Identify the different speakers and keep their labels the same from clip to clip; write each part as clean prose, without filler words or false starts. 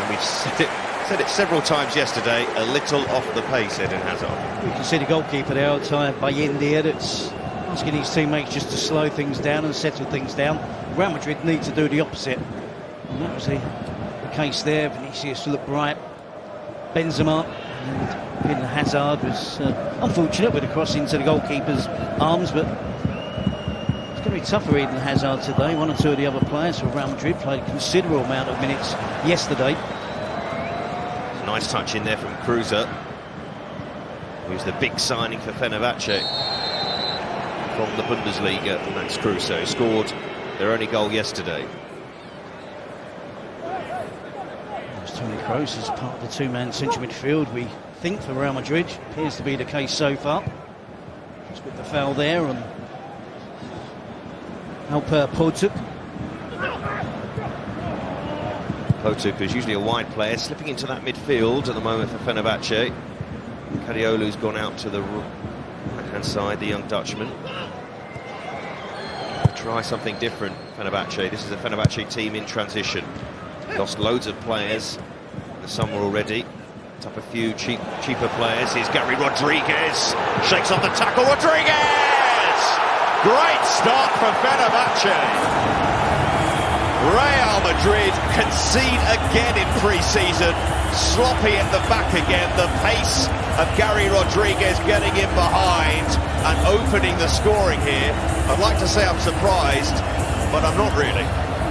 Speaker 1: And we've said it several times yesterday, a little off the pace, Eden Hazard.
Speaker 2: You can see the goalkeeper there outside by Wodía, that's asking his teammates just to slow things down and settle things down. Real Madrid need to do the opposite. And that was the case there. Vinicius looked bright. Benzima and Eden Hazard was unfortunate with a cross into the goalkeeper's arms, but it's going to be tough for Eden Hazard today. One or two of the other players for Real Madrid played a considerable amount of minutes yesterday.
Speaker 1: Nice touch in there from Kruse, who's the big signing for Fenerbahce from the Bundesliga. Max Kruse, who scored their only goal yesterday.
Speaker 2: Toni Kroos is part of the two-man central midfield, we think, for Real Madrid. Appears to be the case so far. Just with the foul there on Alper Potuk.
Speaker 1: Potuk is usually a wide player, slipping into that midfield at the moment for Fenerbahce. Kadiolu's gone out to the right-hand side, the young Dutchman. Try something different, Fenerbahce. This is a Fenerbahce team in transition. Lost loads of players in the summer already. Picked up a few cheaper players. Here's Gary Rodriguez. Shakes off the tackle. Rodriguez! Great start from Fenerbahce. Real Madrid concede again in pre-season. Sloppy at the back again. The pace of Gary Rodriguez getting in behind and opening the scoring here. I'd like to say I'm surprised, but I'm not really.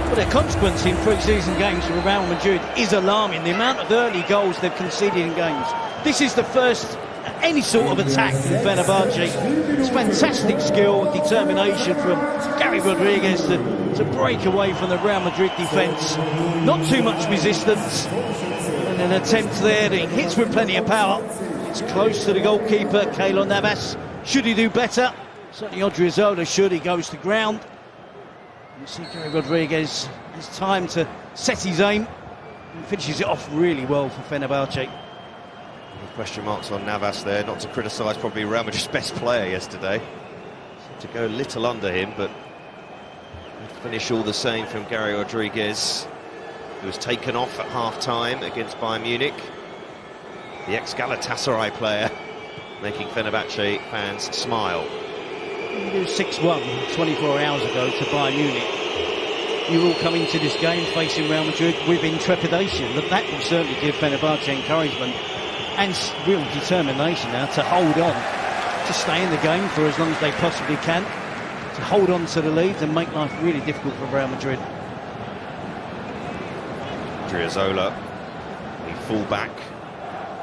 Speaker 2: Well, the consequence in pre-season games for Real Madrid is alarming. The amount of early goals they've conceded in games. This is the first any sort of attack from Fenerbahce. It's fantastic skill and determination from Gary Rodriguez to break away from the Real Madrid defence. Not too much resistance. And an attempt there that he hits with plenty of power. It's close to the goalkeeper, Keylor Navas. Should he do better? Certainly Odriozola should. He goes to ground. You see Gary Rodriguez has time to set his aim and finishes it off really well for Fenerbahce.
Speaker 1: Question marks on Navas there, not to criticise probably Real Madrid's best player yesterday. To go a little under him, but finish all the same from Gary Rodriguez, who was taken off at half-time against Bayern Munich. The ex-Galatasaray player, making Fenerbahce fans smile.
Speaker 2: You do 6-1 24 hours ago to Bayern Munich. You all come into this game facing Real Madrid with intrepidation. But that will certainly give Fenerbahce encouragement and real determination now to hold on, to stay in the game for as long as they possibly can, to hold on to the lead and make life really difficult for Real Madrid.
Speaker 1: Odriozola, the full-back.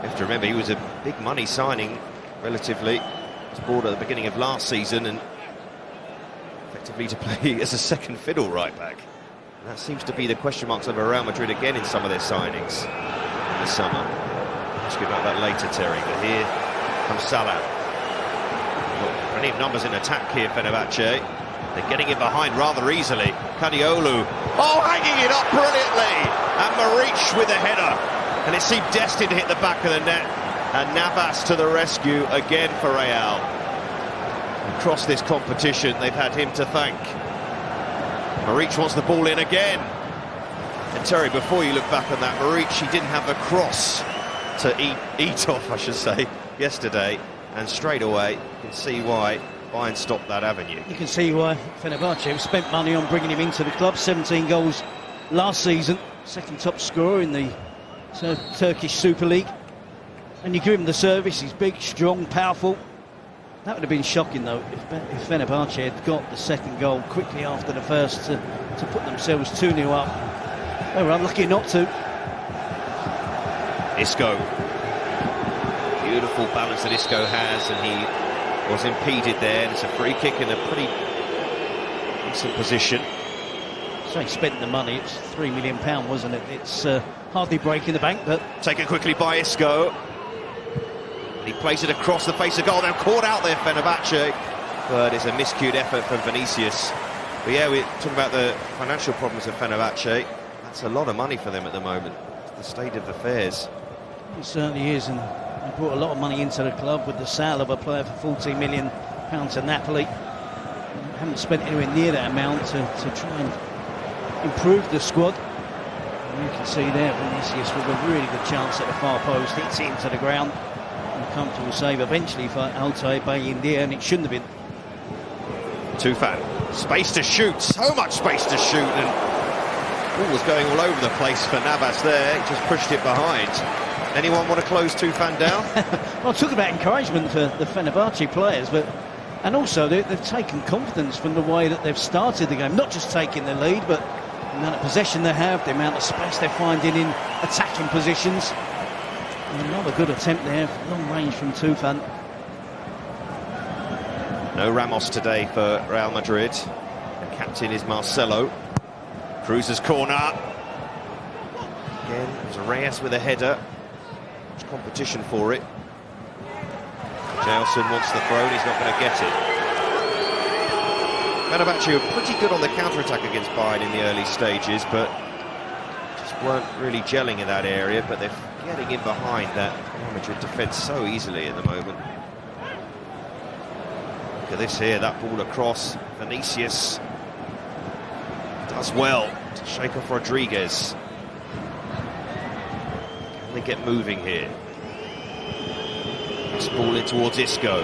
Speaker 1: You have to remember he was a big money signing, relatively. He was brought at the beginning of last season and effectively to play as a second fiddle right-back. And that seems to be the question marks over Real Madrid again in some of their signings in the summer. Ask you about that later, Terry, but here comes Salah. Plenty of numbers in attack here, Fenerbahce. They're getting it behind rather easily. Kadiolu, hanging it up brilliantly. And Maric with a header. And it seemed destined to hit the back of the net. And Navas to the rescue again for Real. Across this competition, they've had him to thank. Maric wants the ball in again. And Terry, before you look back on that, Maric, he didn't have the cross to eat off, I should say, yesterday, and straight away you can see why Bayern stopped that avenue.
Speaker 2: You can see why Fenerbahce have spent money on bringing him into the club. 17 goals last season, second top scorer in the Turkish Super League, and you give him the service. He's big, strong, powerful. That would have been shocking though if Fenerbahce had got the second goal quickly after the first to put themselves 2-0 up. They were unlucky not to.
Speaker 1: Isco, beautiful balance that Isco has, and he was impeded there. And it's a free kick in a pretty decent position.
Speaker 2: So he spent the money. It's £3 million, wasn't it? It's hardly breaking the bank, but
Speaker 1: taken quickly by Isco. And he plays it across the face of goal. They're caught out there, Fenerbahce, but it's a miscued effort from Vinicius. But yeah, we're talking about the financial problems of Fenerbahce. That's a lot of money for them at the moment. The state of affairs.
Speaker 2: It certainly is, and they brought a lot of money into the club with the sale of a player for £14 million to Napoli. Haven't spent anywhere near that amount to try and improve the squad. You can see there Vinicius with a really good chance at the far post. Hits it into the ground. A comfortable save eventually for Wodíة, and it shouldn't have been.
Speaker 1: Tufan, space to shoot, so much space to shoot, and ball was going all over the place for Navas there. He just pushed it behind. Anyone want to close Tufan down?
Speaker 2: Well, talk about encouragement for the Fenerbahce players, and also they've taken confidence from the way that they've started the game. Not just taking the lead, but the amount of possession they have, the amount of space they're finding in attacking positions. And another good attempt there, long range from Tufan.
Speaker 1: No Ramos today for Real Madrid. The captain is Marcelo. Cruz's corner. Again, it was Reyes with a header. There's competition for it. Jailson wants the throw, and he's not going to get it. Fenerbahce were pretty good on the counter-attack against Bayern in the early stages, but just weren't really gelling in that area. But they're getting in behind that Real Madrid defence so easily at the moment. Look at this here, that ball across. Vinicius does well to shake off Rodriguez. Can they get moving here? This ball in towards Isco,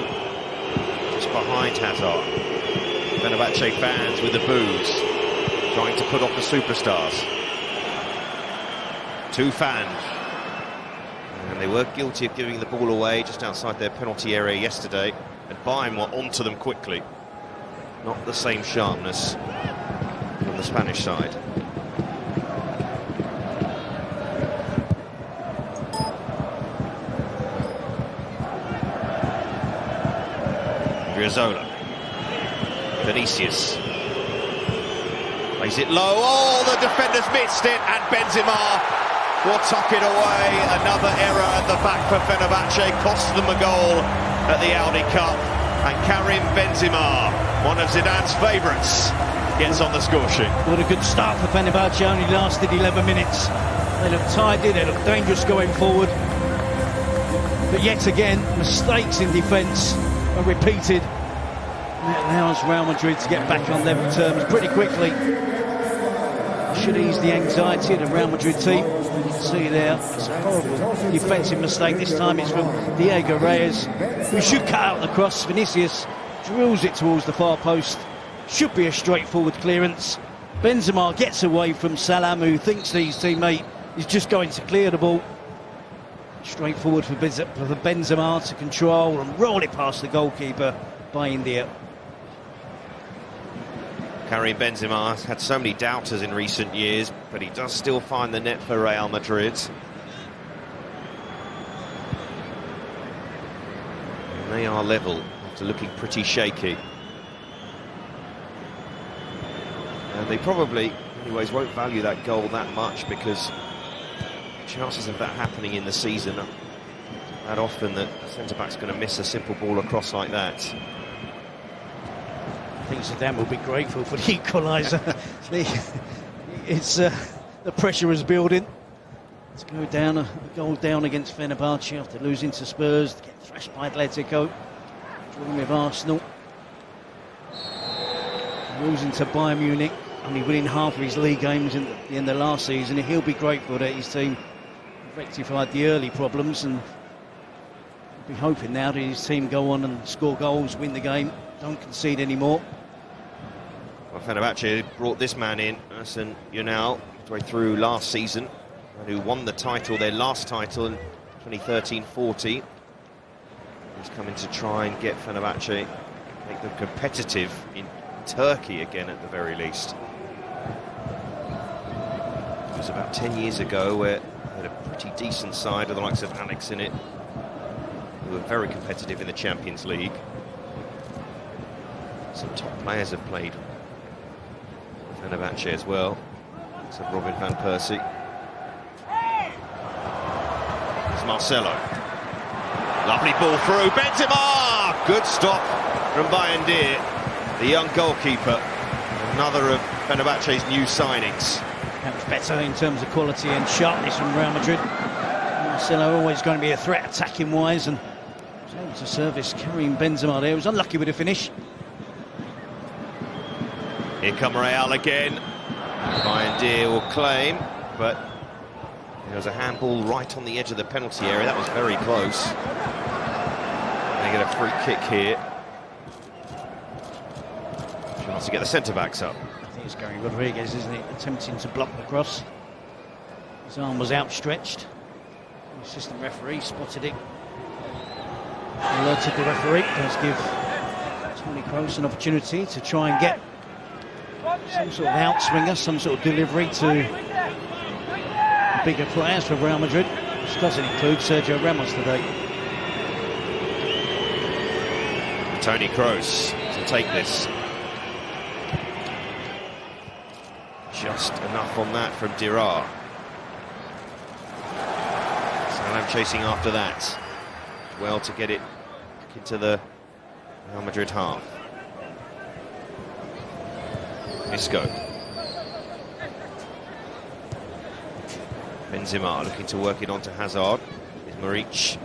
Speaker 1: just behind Hazard. Fenerbahce fans with the boos, trying to put off the superstars. Tufan. And they were guilty of giving the ball away just outside their penalty area yesterday. And Bayern were onto them quickly. Not the same sharpness from the Spanish side. Zola. Vinicius plays it low. Oh, the defenders missed it, and Benzima will tuck it away. Another error at the back for Fenerbahce cost them a goal at the Audi Cup, and Karim Benzima, one of Zidane's favourites, gets on the score sheet.
Speaker 2: What a good start for Fenerbahce. Only lasted 11 minutes. They look tidy, they look dangerous going forward, but yet again mistakes in defence are repeated. That allows Real Madrid to get back on level terms pretty quickly. Should ease the anxiety of the Real Madrid team. You can see there, it's a horrible defensive mistake. This time it's from Diego Reyes, who should cut out the cross. Vinicius drills it towards the far post. Should be a straightforward clearance. Benzema gets away from Salam, who thinks that his teammate is just going to clear the ball. Straightforward for Benzema to control and roll it past the goalkeeper by Wodíة.
Speaker 1: Karim Benzema has had so many doubters in recent years, but he does still find the net for Real Madrid. And they are level after looking pretty shaky. And they probably, anyways, won't value that goal that much, because chances of that happening in the season are that often that the centre-back's going to miss a simple ball across like that.
Speaker 2: I think Zidane will be grateful for the equaliser. The pressure is building. Let's go down, a goal down against Fenerbahce after losing to Spurs, to get thrashed by Atletico, drawing with Arsenal, losing to Bayern Munich, only winning half of his league games in the end of last season. He'll be grateful that his team rectified the early problems, and be hoping now that his team go on and score goals, win the game, don't concede anymore.
Speaker 1: Well, Fenerbahce brought this man in, Ersin Yanal, way through last season, who won the title, their last title in 2013-14. He's coming to try and get Fenerbahce, make them competitive in Turkey again at the very least. It was about 10 years ago where they had a pretty decent side with the likes of Alex in it, who were very competitive in the Champions League. Some top players have played Fenerbahce as well. So Robin van Persie. It's Marcelo. Lovely ball through. Benzima! Good stop from Wodíة, the young goalkeeper. Another of Fenerbahce's new signings.
Speaker 2: That was better in terms of quality and sharpness from Real Madrid. Marcelo always going to be a threat attacking wise, and was able to service Karim Benzima there. He was unlucky with the finish.
Speaker 1: Here come Real again. Wodíة will claim, but There was a handball right on the edge of the penalty area. That was very close. They get a free kick here. Chance to get the centre-backs up.
Speaker 2: I think it's Gary Rodriguez, isn't it? Attempting to block the cross. His arm was outstretched. The assistant referee spotted it. Alerted the referee. Does give Tony Kroos an opportunity to try and get some sort of outswinger, some sort of delivery to the bigger players for Real Madrid, which doesn't include Sergio Ramos today.
Speaker 1: Tony Kroos to take this. Just enough on that from Dirar. Salam chasing after that. Well to get it into the Real Madrid half. Isco. Benzima looking to work it onto Hazard. With Maric.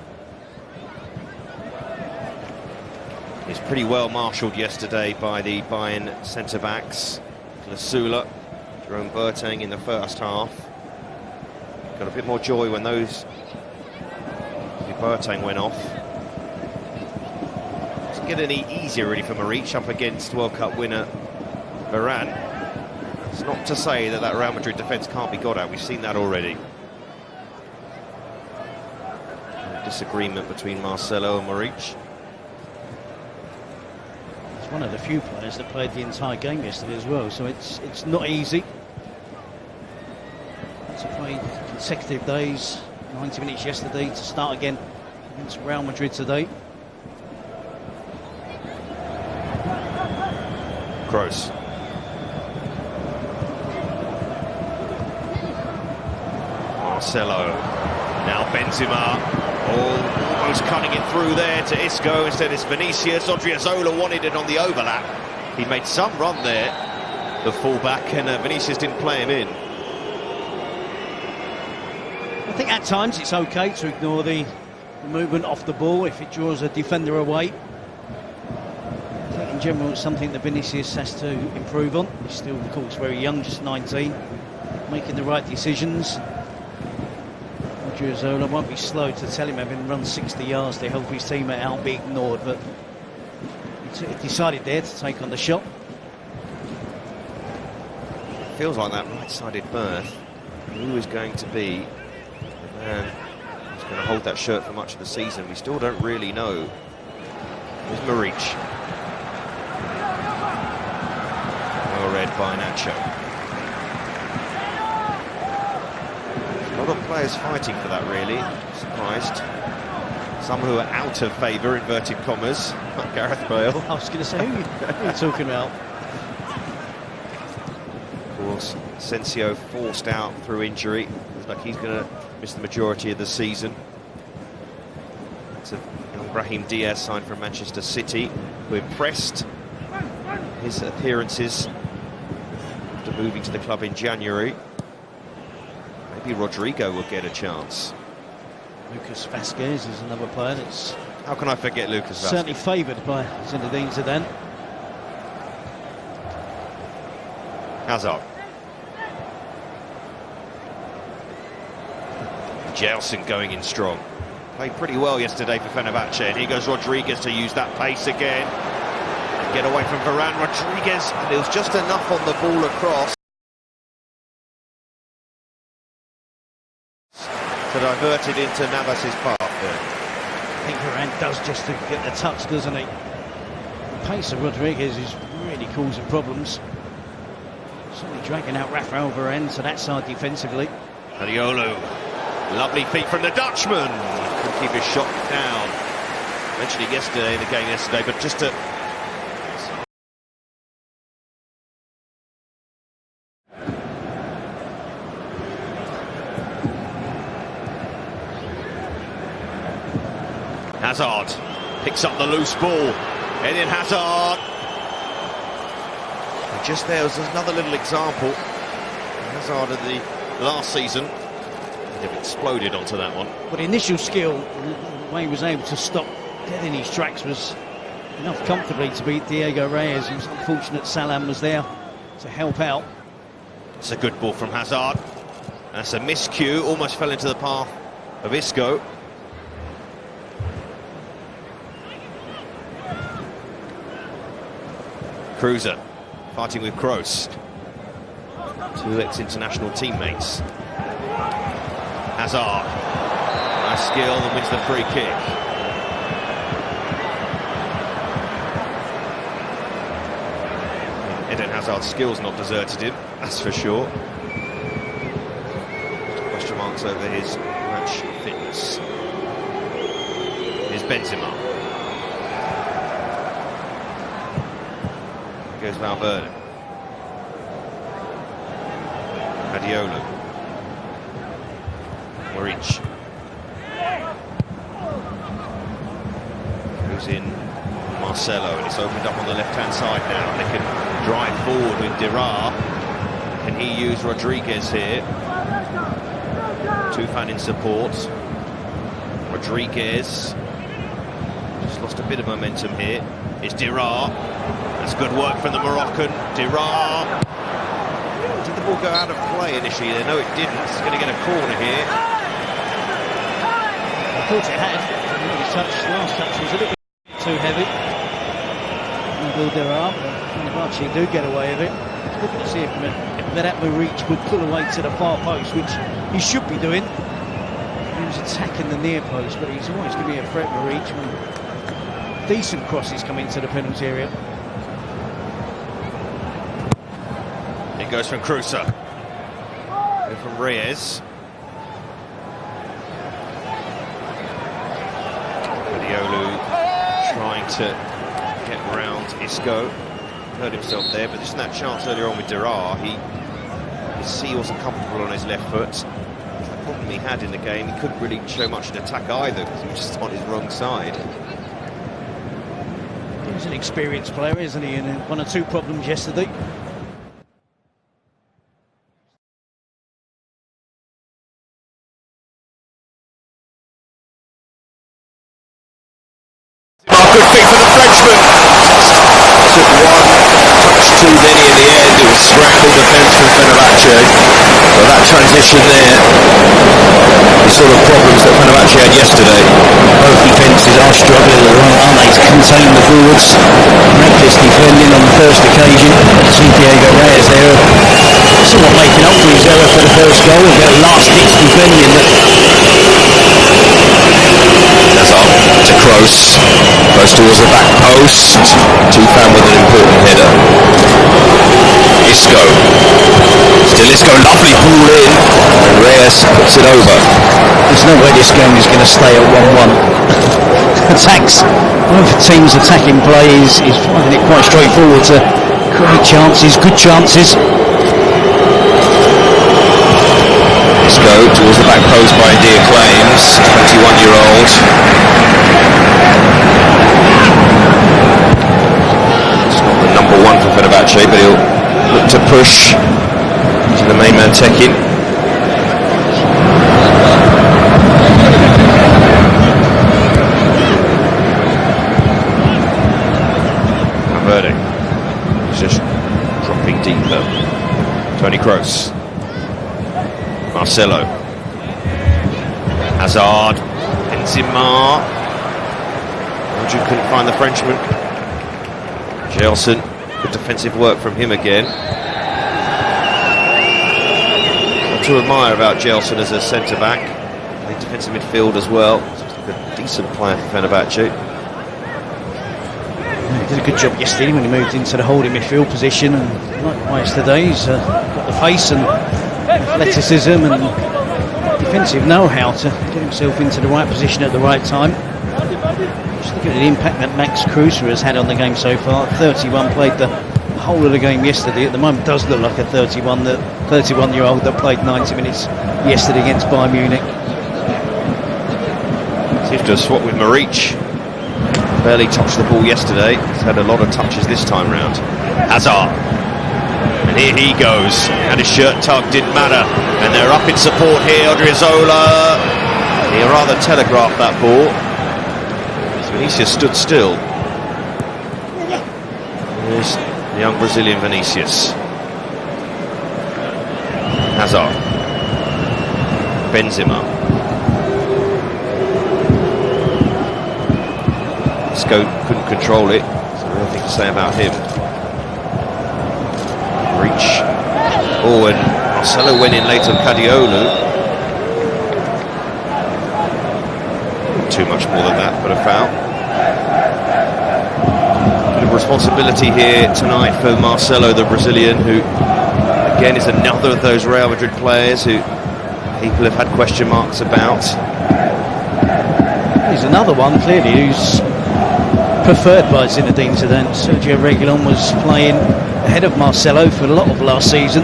Speaker 1: He's pretty well marshalled yesterday by the Bayern centre-backs. Lasula, Jerome Boateng in the first half. Got a bit more joy when those Boateng went off. Doesn't get any easier really for Maric up against World Cup winner Varane. It's not to say that that Real Madrid defence can't be got at. We've seen that already. A disagreement between Marcelo and Maric.
Speaker 2: He's one of the few players that played the entire game yesterday as well, so it's not easy. To play consecutive days, 90 minutes yesterday to start again against Real Madrid today.
Speaker 1: Kroos. Marcelo. Now Benzima. Almost cutting it through there to Isco. Instead it's Vinicius. Odriozola wanted it on the overlap. He made some run there, the fullback, and Vinicius didn't play him in.
Speaker 2: I think at times it's okay to ignore the movement off the ball if it draws a defender away. I think in general it's something that Vinicius has to improve on. He's still, of course, very young, just 19, making the right decisions. Odriozola won't be slow to tell him, having run 60 yards to help his teammate out, be ignored, but he decided there to take on the shot.
Speaker 1: It feels like that right-sided berth. Who is going to be and he's going to hold that shirt for much of the season? We still don't really know. There's Maric. Well read by Nacho. A lot of players fighting for that, really. Surprised. Some who are out of favour, inverted commas, like Gareth Bale.
Speaker 2: I was going to say, who are you talking about?
Speaker 1: Of course, Asensio forced out through injury. Looks like he's going to miss the majority of the season. It's a young Brahim Diaz signed from Manchester City, who impressed his appearances after moving to the club in January. Maybe Rodrigo will get a chance.
Speaker 2: Lucas Vazquez is another player that's...
Speaker 1: How can I forget Lucas Vazquez?
Speaker 2: Certainly favoured by Zinedine Zidane.
Speaker 1: Hazard. Gelson going in strong. Played pretty well yesterday for Fenerbahce, and here goes Rodriguez to use that pace again. And get away from Varane. Rodriguez, and it was just enough on the ball across to divert it into Navas's path there.
Speaker 2: I think Varane does just to get the touch, doesn't he? The pace of Rodriguez is really causing problems. Certainly dragging out Rafael Varane to that side defensively.
Speaker 1: Zaniolo. Lovely feet from the Dutchman. Couldn't keep his shot down. Mentioned it yesterday in the game yesterday, but just to... Hazard picks up the loose ball. Eden Hazard. And just there was another little example. Hazard of the last season. Have exploded onto that one.
Speaker 2: But initial skill, the way he was able to stop dead in his tracks was enough comfortably to beat Diego Reyes. It was unfortunate Salam was there to help out.
Speaker 1: It's a good ball from Hazard. That's a miscue, almost fell into the path of Isco. Cruiser fighting with Kroos. Two ex-international teammates. Hazard. Nice skill and wins the free kick. Eden Hazard's skills not deserted him, that's for sure. Question marks over his match fitness. Here's Benzima. Here goes Valverde. Guardiola. Moric. Goes in Marcelo, and it's opened up on the left-hand side now. They can drive forward with Dirar. Can he use Rodriguez here? Tufan in support. Rodriguez just lost a bit of momentum here. It's Dirar. That's good work from the Moroccan. Dirar. Did the ball go out of play initially? No, it didn't. It's going to get a corner here.
Speaker 2: I thought it had. Last touch was a little bit too heavy. Dirar, but Fenerbahce do get away with it. It's good to see if Moric could pull away to the far post, which he should be doing. He was attacking the near post, but he's always giving a threat, Moric, when decent crosses come into the penalty area.
Speaker 1: It goes from Cruiser. And from Reyes. Guardiola trying to get round Isco. Hurt himself there, but just that chance earlier on with Dirar, he wasn't comfortable on his left foot. The problem he had in the game, he couldn't really show much in attack either because he was just on his wrong side.
Speaker 2: He's an experienced player, isn't he? And one or two problems yesterday.
Speaker 3: Good kick for the Frenchman. Took one, touched too many in the end. It was scrambled defence from Fenerbahce. But that transition there, the sort of problems that Fenerbahce had yesterday.
Speaker 4: Both defences are struggling at the moment, aren't they, to contain the forwards. Reckless defending on the first occasion. See Diego Reyes there, somewhat making up for his error for the first goal. A bit of last-ditch defending that.
Speaker 3: That's up to Kroos. Kroos towards the back post. Tufan with an important header. Isco. Still Isco, lovely ball in. And Reyes puts it over.
Speaker 4: There's no way this game is going to stay at 1-1. Attacks, both teams attacking play is finding it quite straightforward to create chances, good chances.
Speaker 3: Isco towards the back post by ودية claims, 21-year-old. It's not the number one for Fenerbahce, but he'll look to push to the main man Tekin.
Speaker 1: Valverde is just dropping deeper. Toni Kroos. Marcelo. Hazard. Benzima. Andrew couldn't find the Frenchman. Gelson. Good defensive work from him again. What to admire about Gelson as a centre-back. The defensive midfield as well. A decent player for Fenerbahce.
Speaker 2: He did a good job yesterday when he moved into the holding midfield position, and likewise today he's got the pace and athleticism and defensive know-how to get himself into the right position at the right time. Just look at the impact that Max Cruiser has had on the game so far. 31, played the whole of the game yesterday. At the moment does look like a 31-year-old that played 90 minutes yesterday against Bayern Munich.
Speaker 1: Seems to have swapped with Moric. Barely touched the ball yesterday. He's had a lot of touches this time round. Hazard. And here he goes. Had his shirt tugged, didn't matter. And they're up in support here. Odriozola. He rather telegraphed that ball. So Vinicius stood still. There's the young Brazilian Vinicius. Hazard. Benzima. Scope couldn't control it, so nothing to say about him. Reach. Oh, and Marcelo went in late on Cadiolu. Too much more than that, but a foul. Bit of responsibility here tonight for Marcelo, the Brazilian, who again is another of those Real Madrid players who people have had question marks about.
Speaker 2: He's another one, clearly, who's preferred by Zinedine Zidane. Sergio Reguilón was playing ahead of Marcelo for a lot of last season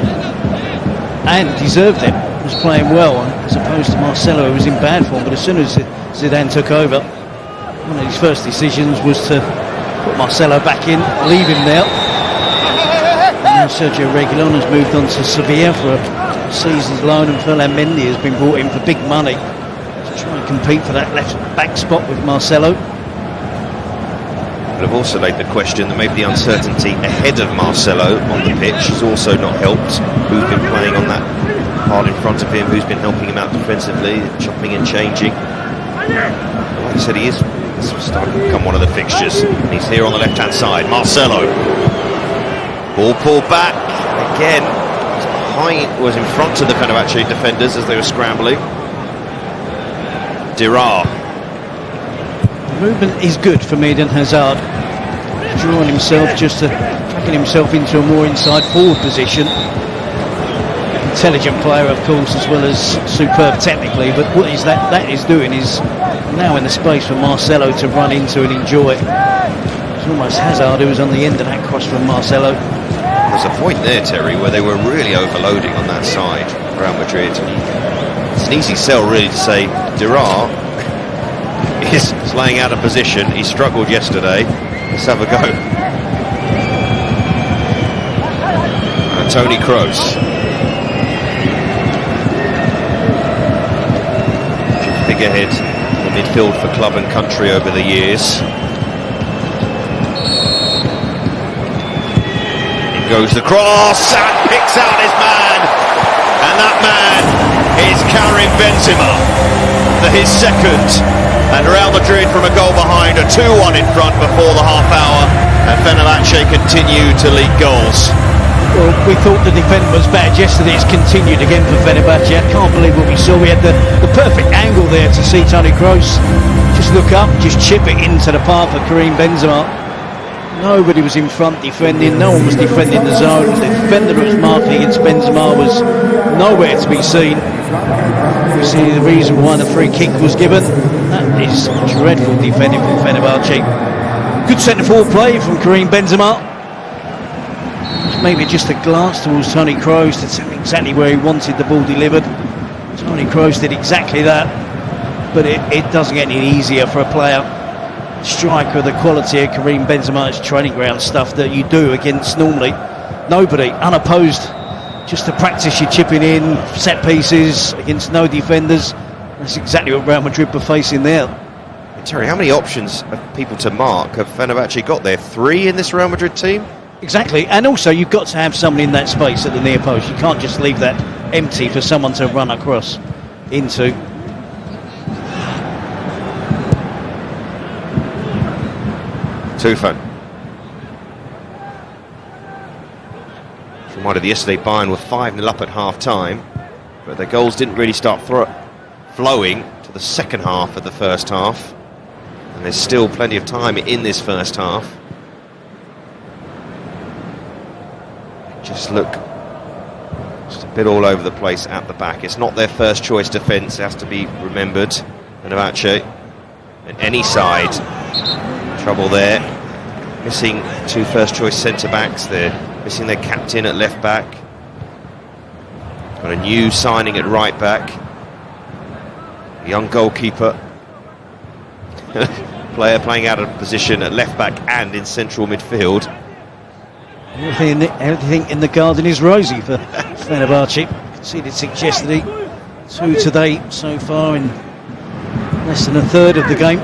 Speaker 2: and deserved it. Was playing well, as opposed to Marcelo, who was in bad form. But as soon as Zidane took over, one of his first decisions was to put Marcelo back in, leave him there. And now Sergio Reguilón has moved on to Sevilla for a season's loan, and Ferland Mendy has been brought in for big money to try and compete for that left back spot with Marcelo.
Speaker 1: But I've also laid the question that maybe the uncertainty ahead of Marcelo on the pitch has also not helped. Who's been playing on that part in front of him, who's been helping him out defensively, chopping and changing. Like I said, he is starting to become one of the fixtures. And he's here on the left-hand side. Marcelo. Ball pulled back. Again, was in front of the Fenerbahce defenders as they were scrambling. Dirar.
Speaker 2: Movement is good for Eden Hazard. Drawing himself, dragging himself into a more inside forward position. Intelligent player, of course, as well as superb technically, but what is that is doing is now in the space for Marcelo to run into and enjoy. It's almost Hazard who was on the end of that cross from Marcelo.
Speaker 1: There's a point there, Terry, where they were really overloading on that side, Real Madrid. It's an easy sell, really, to say Dirar is laying out of position. He struggled yesterday. Let's have a go. And Toni Kroos. Figurehead in the midfield for club and country over the years. In goes the cross and picks out his man. And that man is Karim Benzima for his second. And Real Madrid from a goal behind, a 2-1 in front before the half hour, and Fenerbahce continue to leak goals.
Speaker 2: Well, we thought the defending was bad yesterday. It's continued again for Fenerbahce. I can't believe what we saw. We had the perfect angle there to see Toni Kroos just look up, just chip it into the path of Karim Benzima. Nobody was in front defending, no one was defending the zone. The defender that was marking against Benzima was nowhere to be seen. We see the reason why the free kick was given. That is dreadful defending from Fenerbahce. Good centre-forward play from Karim Benzima. Maybe just a glance towards Toni Kroos to tell him exactly where he wanted the ball delivered. Toni Kroos did exactly that, but it doesn't get any easier for a player, striker of the quality of Karim Benzima. It's training ground stuff that you do against normally nobody, unopposed, just to practice your chipping in, set pieces against no defenders. That's exactly what Real Madrid were facing there.
Speaker 1: Terry, how many options of people to mark have Fenerbahce got there? 3 in this Real Madrid team?
Speaker 2: Exactly, and also you've got to have someone in that space at the near post. You can't just leave that empty for someone to run across into.
Speaker 1: Tufan. Reminded yesterday Bayern were 5-0 up at half-time, but their goals didn't really start flowing to the second half of the first half, and there's still plenty of time in this first half. Just look, just a bit all over the place at the back. It's not their first choice defence, it has to be remembered. Fenerbahce, and any side, trouble there. Missing 2 first choice centre backs, they're missing their captain at left back. Got a new signing at right back. A young goalkeeper. Player playing out of position at left back and in central midfield.
Speaker 2: Everything in the garden is rosy for Fenerbahce. Conceded 6 yesterday, 2 today so far in less than a third of the game.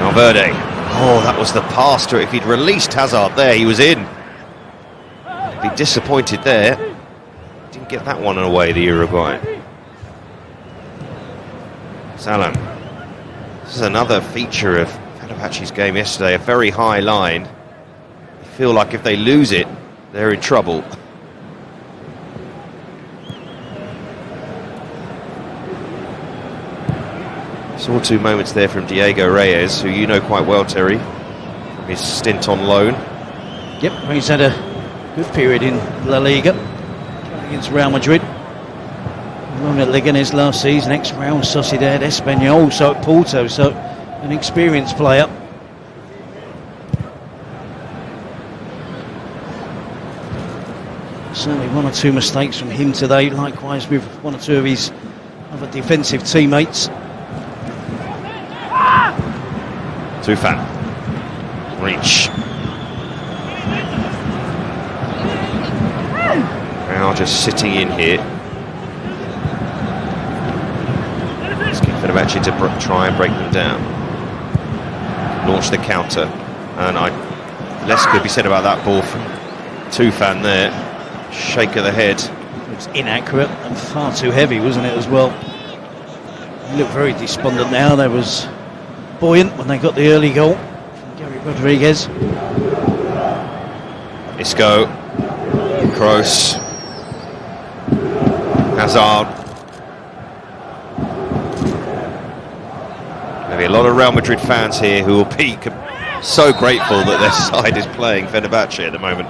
Speaker 1: Valverde. Oh, that was the pass to it. If he'd released Hazard there, he was in. He'd be disappointed there. Didn't get that one away, the Uruguayan. Salam. This is another feature of Fenerbahce's game yesterday, a very high line. You feel like if they lose it, they're in trouble. Saw two moments there from Diego Reyes, who you know quite well, Terry, from his stint on loan.
Speaker 2: Yep, he's had a good period in La Liga against Real Madrid. Along at Leganés last season, ex-Real Sociedad, Espanyol, also at Porto, so an experienced player. Certainly one or two mistakes from him today, likewise with one or two of his other defensive teammates.
Speaker 1: Tufan. Reach. Now just sitting in here. Let's get Fenerbahce to try and break them down. Launch the counter. And less could be said about that ball from Tufan there. Shake of the head.
Speaker 2: It was inaccurate and far too heavy, wasn't it, as well? He looked very despondent now. There was buoyant when they got the early goal from Gary Rodriguez.
Speaker 1: Isco, Kroos, Hazard. Maybe a lot of Real Madrid fans here who will be so grateful that their side is playing Fenerbahce at the moment.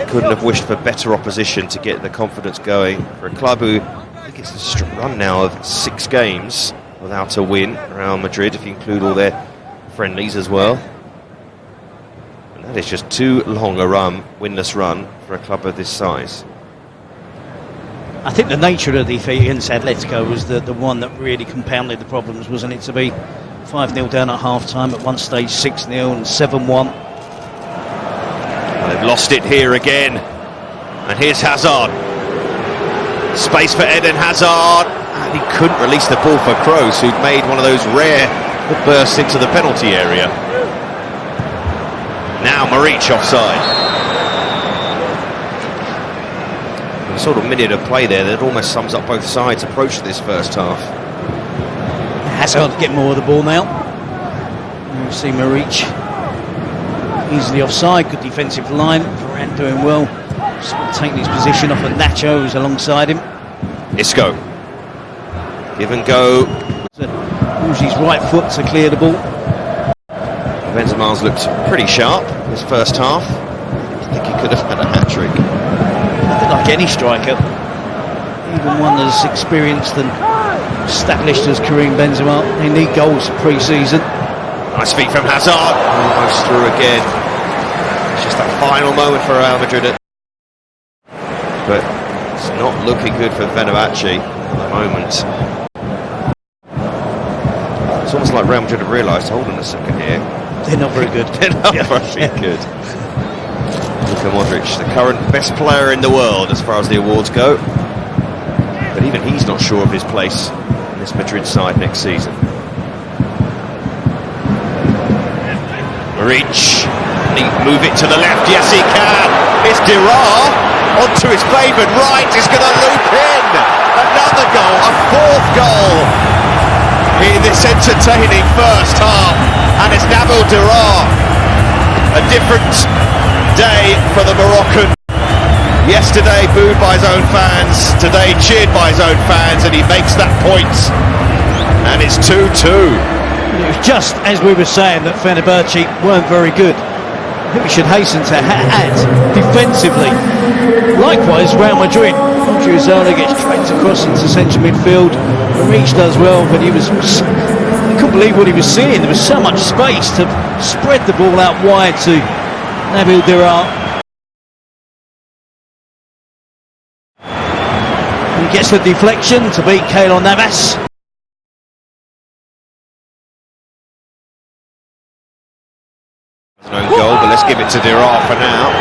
Speaker 1: Couldn't have wished for better opposition to get the confidence going for a club who I think it's a run now of 6 games without a win. Real Madrid, if you include all their friendlies as well. And that is just too long a winless run for a club of this size.
Speaker 2: I think the nature of the defeat against Atletico was the one that really compounded the problems, wasn't it? To be 5-0 down at half-time, at one stage 6-0 and 7-1.
Speaker 1: Well, they've lost it here again. And here's Hazard. Space for Eden Hazard. And he couldn't release the ball for Kroos, who'd made one of those rare bursts into the penalty area. Now Maric offside. A sort of minute of play there that almost sums up both sides' approach to this first half.
Speaker 2: Hazard getting more of the ball now. You see Maric easily offside, good defensive line. Varane doing well, taking his position off of Nacho, who's alongside him.
Speaker 1: Isco. Give and go.
Speaker 2: Use his right foot to clear the ball.
Speaker 1: Benzema's looked pretty sharp this first half. I think he could have had a hat-trick.
Speaker 2: Like any striker, even one as experienced and established as Karim Benzema, they need goals pre-season.
Speaker 1: Nice feet from Hazard. Almost through again. It's just that final moment for Real Madrid. But it's not looking good for Fenerbahce at the moment. It's almost like Real Madrid have realised, hold on a second here.
Speaker 2: They're not very good.
Speaker 1: They're not very good. Luka Modric, the current best player in the world as far as the awards go. But even he's not sure of his place in this Madrid side next season. Maric, move it to the left, yes he can. It's Dirar, onto his favoured right, he's going to loop in. Another goal, a 4th goal in this entertaining first half. And it's Nabil Dirar. A different day for the Moroccan. Yesterday booed by his own fans, today cheered by his own fans, and he makes that point. And it's 2-2.
Speaker 2: It was just as we were saying that Fenerbahce weren't very good. I think we should hasten to add defensively. Likewise, Real Madrid. Gonzalo gets tracked across into central midfield. Maric does well, but I couldn't believe what he was seeing. There was so much space to spread the ball out wide to Nabil Dirar. He gets the deflection to beat Keylor Navas.
Speaker 1: No goal, but let's give it to Dirar for now.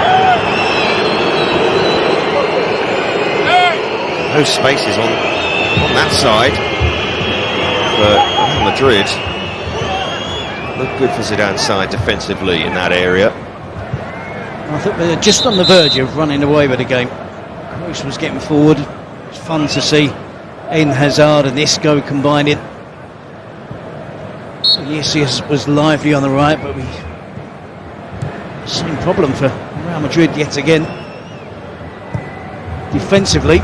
Speaker 1: No spaces on that side for Madrid. Looked good for Zidane's side defensively in that area.
Speaker 2: I think they're just on the verge of running away with the game. Kroos was getting forward. It's fun to see Eden Hazard and Isco combining. So yes, was lively on the right, but same problem for Real Madrid yet again. Defensively.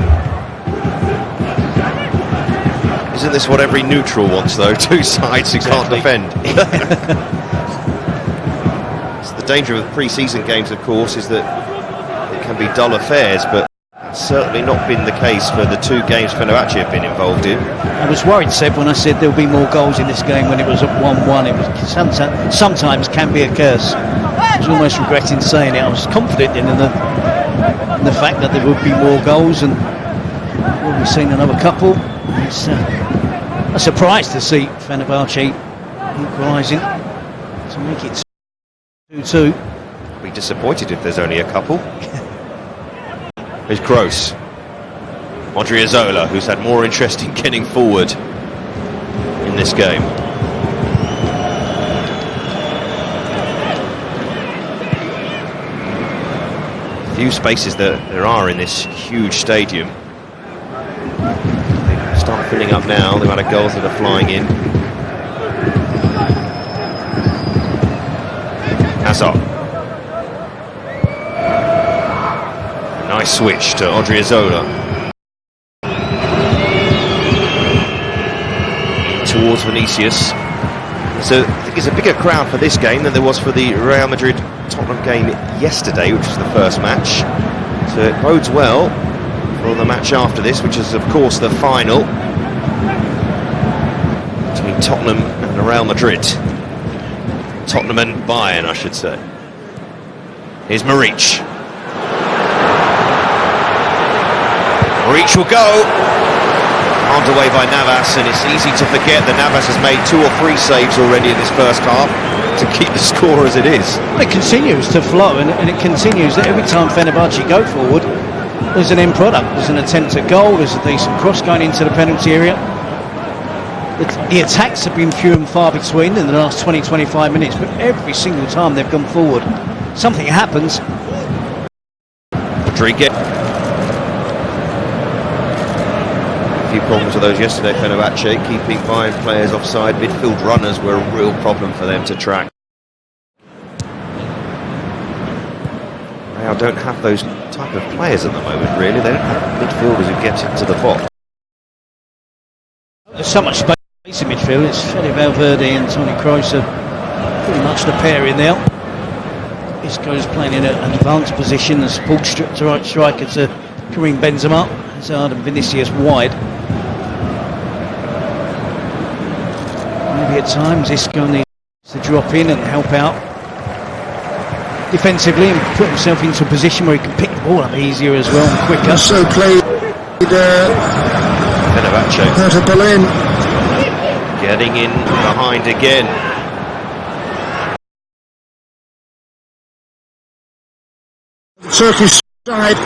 Speaker 1: Isn't this what every neutral wants, though? Two sides who can't defend. It's the danger of pre-season games, of course, is that it can be dull affairs, but that's certainly not been the case for the two games Fenerbahce have been involved in.
Speaker 2: I was worried, Seb, when I said there'll be more goals in this game when it was at 1-1. It was sometimes can be a curse. I was almost regretting saying it. I was confident in the fact that there would be more goals, and we'll be seeing another couple. It's a surprise to see Fenerbahce equalising to make it 2-2.
Speaker 1: I'll be disappointed if there's only a couple. Here's Gross. Odriozola, who's had more interest in getting forward in this game. Few spaces that there are in this huge stadium. They start filling up now, the amount of goals that are flying in. Hazard. Nice switch to Odriozola. Towards Vinicius. So I think it's a bigger crowd for this game than there was for the Real Madrid-Tottenham game yesterday, which was the first match. So it bodes well for the match after this, which is of course the final between Tottenham and Real Madrid. Tottenham and Bayern, I should say. Here's Maric. Maric will go. Underway by Navas, and it's easy to forget that Navas has made 2 or 3 saves already in this first half to keep the score as it is.
Speaker 2: It continues to flow, and it continues that every time Fenerbahce go forward, there's an end product. There's an attempt at goal, there's a decent cross going into the penalty area. The attacks have been few and far between in the last 20-25 minutes, but every single time they've gone forward, something happens.
Speaker 1: Rodriguez. Few problems with those yesterday, Fenerbahce, keeping Bayern players offside. Midfield runners were a real problem for them to track. Real don't have those type of players at the moment, really. They don't have midfielders who get into the box.
Speaker 2: There's so much space in midfield. It's Fede Valverde and Toni Kroos are pretty much the pair in there. Isco's playing in an advanced position as support striker to Karim Benzima. Hazard and Vinicius wide. Maybe at times Isco needs to drop in and help out defensively and put himself into a position where he can pick the ball up easier as well and quicker.
Speaker 5: Also played
Speaker 1: Fenerbahce
Speaker 5: Berlin.
Speaker 1: Getting in behind again.
Speaker 5: Turkish side.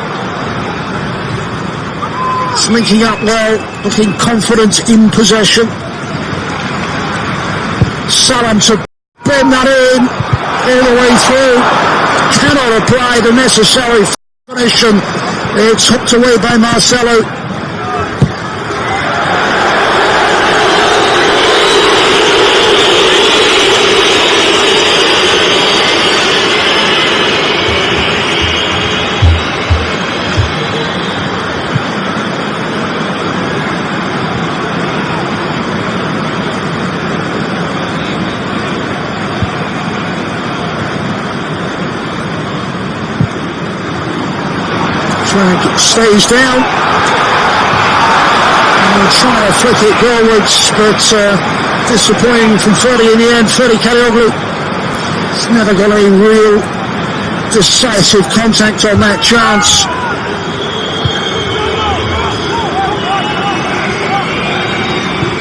Speaker 5: It's linking up well, looking confident in possession. Salam to bend that in all the way through. Cannot apply the necessary finishing. It's hooked away by Marcelo. Stays down and trying to flick it goalwards, but disappointing from Ferdi in the end. Ferdi Karaoglu has never got a real decisive contact on that chance.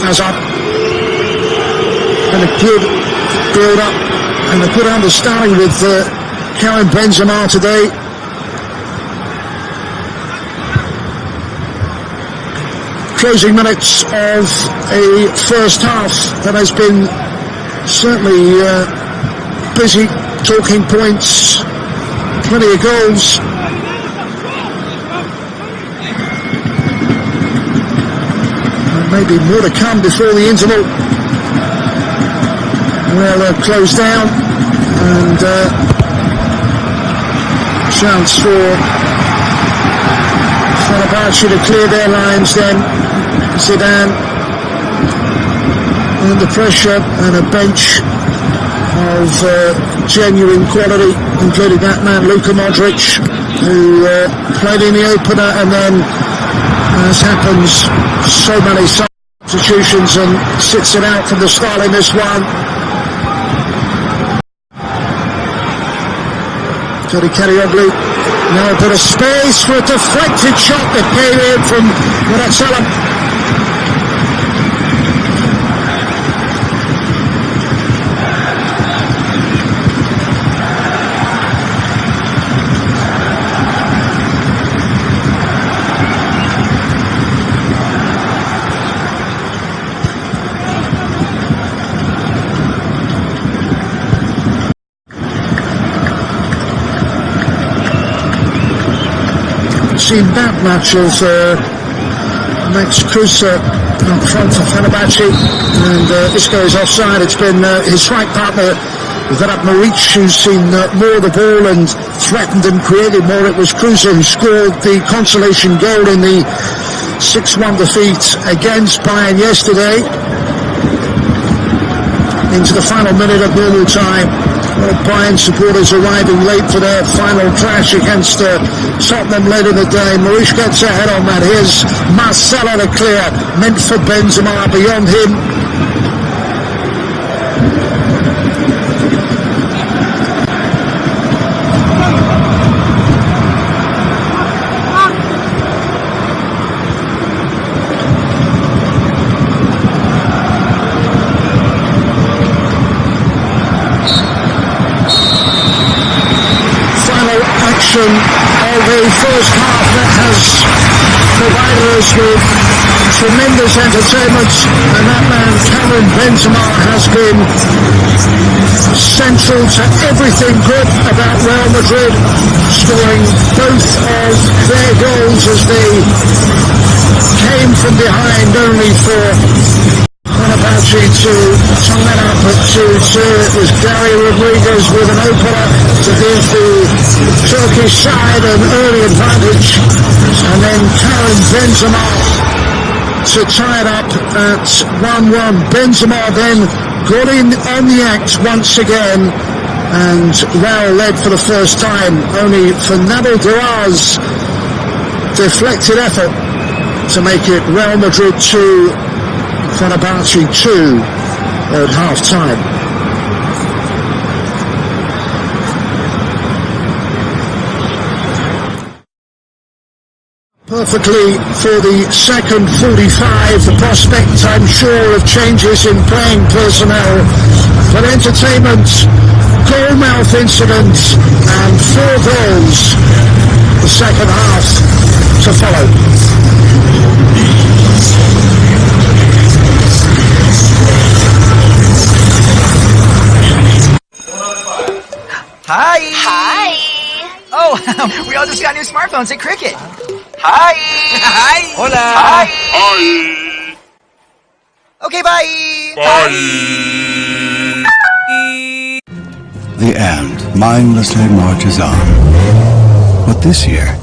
Speaker 5: As up and a good build up and a good understanding with Karim Benzima today. Closing minutes of a first half that has been certainly busy, talking points, plenty of goals. And maybe more to come before the interval. will close down, and chance for Fenerbahce to clear their lines then. Zidane under pressure, and a bench of genuine quality, including that man Luka Modric, who played in the opener, and then, as happens, so many substitutions, and sits it out from the start in this one. Karioglu, now a bit of space for a deflected shot that came in from Muratalam. Seen that much of Max Kruse up front for Fenerbahce, and Isco is offside. It's been his right partner, Vedat Muric, who's seen more of the ball and threatened and created more. It was Kruse who scored the consolation goal in the 6-1 defeat against Bayern yesterday. Into the final minute of normal time. Bayern supporters arriving late for their final clash against Tottenham late in the day. Maurice gets ahead on that. Here's Marcelo to clear, meant for Benzima, beyond him. Of the first half that has provided us with tremendous entertainment, and that man Karim Benzema has been central to everything good about Real Madrid, scoring both of their goals as they came from behind, only for Fenerbahce to sum that up at 2-2. It was Gary Rodriguez with an opener to give the Turkish side an early advantage, and then Karim Benzema to tie it up at 1-1. Benzema then got in on the act once again, and Real led for the first time, only for Nabil Guar's deflected effort to make it Real Madrid 2, Fenerbahce 2 at half-time. Perfectly for the second 45. The prospect, I'm sure, of changes in playing personnel. For entertainment, goal-mouth incidents, and 4 goals. The second half to follow.
Speaker 6: Hi!
Speaker 7: Hi!
Speaker 6: Oh, we all just got new smartphones at Cricket. Hi! Hi! Hola! Hi!
Speaker 7: Hi!
Speaker 6: Okay, bye!
Speaker 7: Bye!
Speaker 8: The end mindlessly marches on. But this year,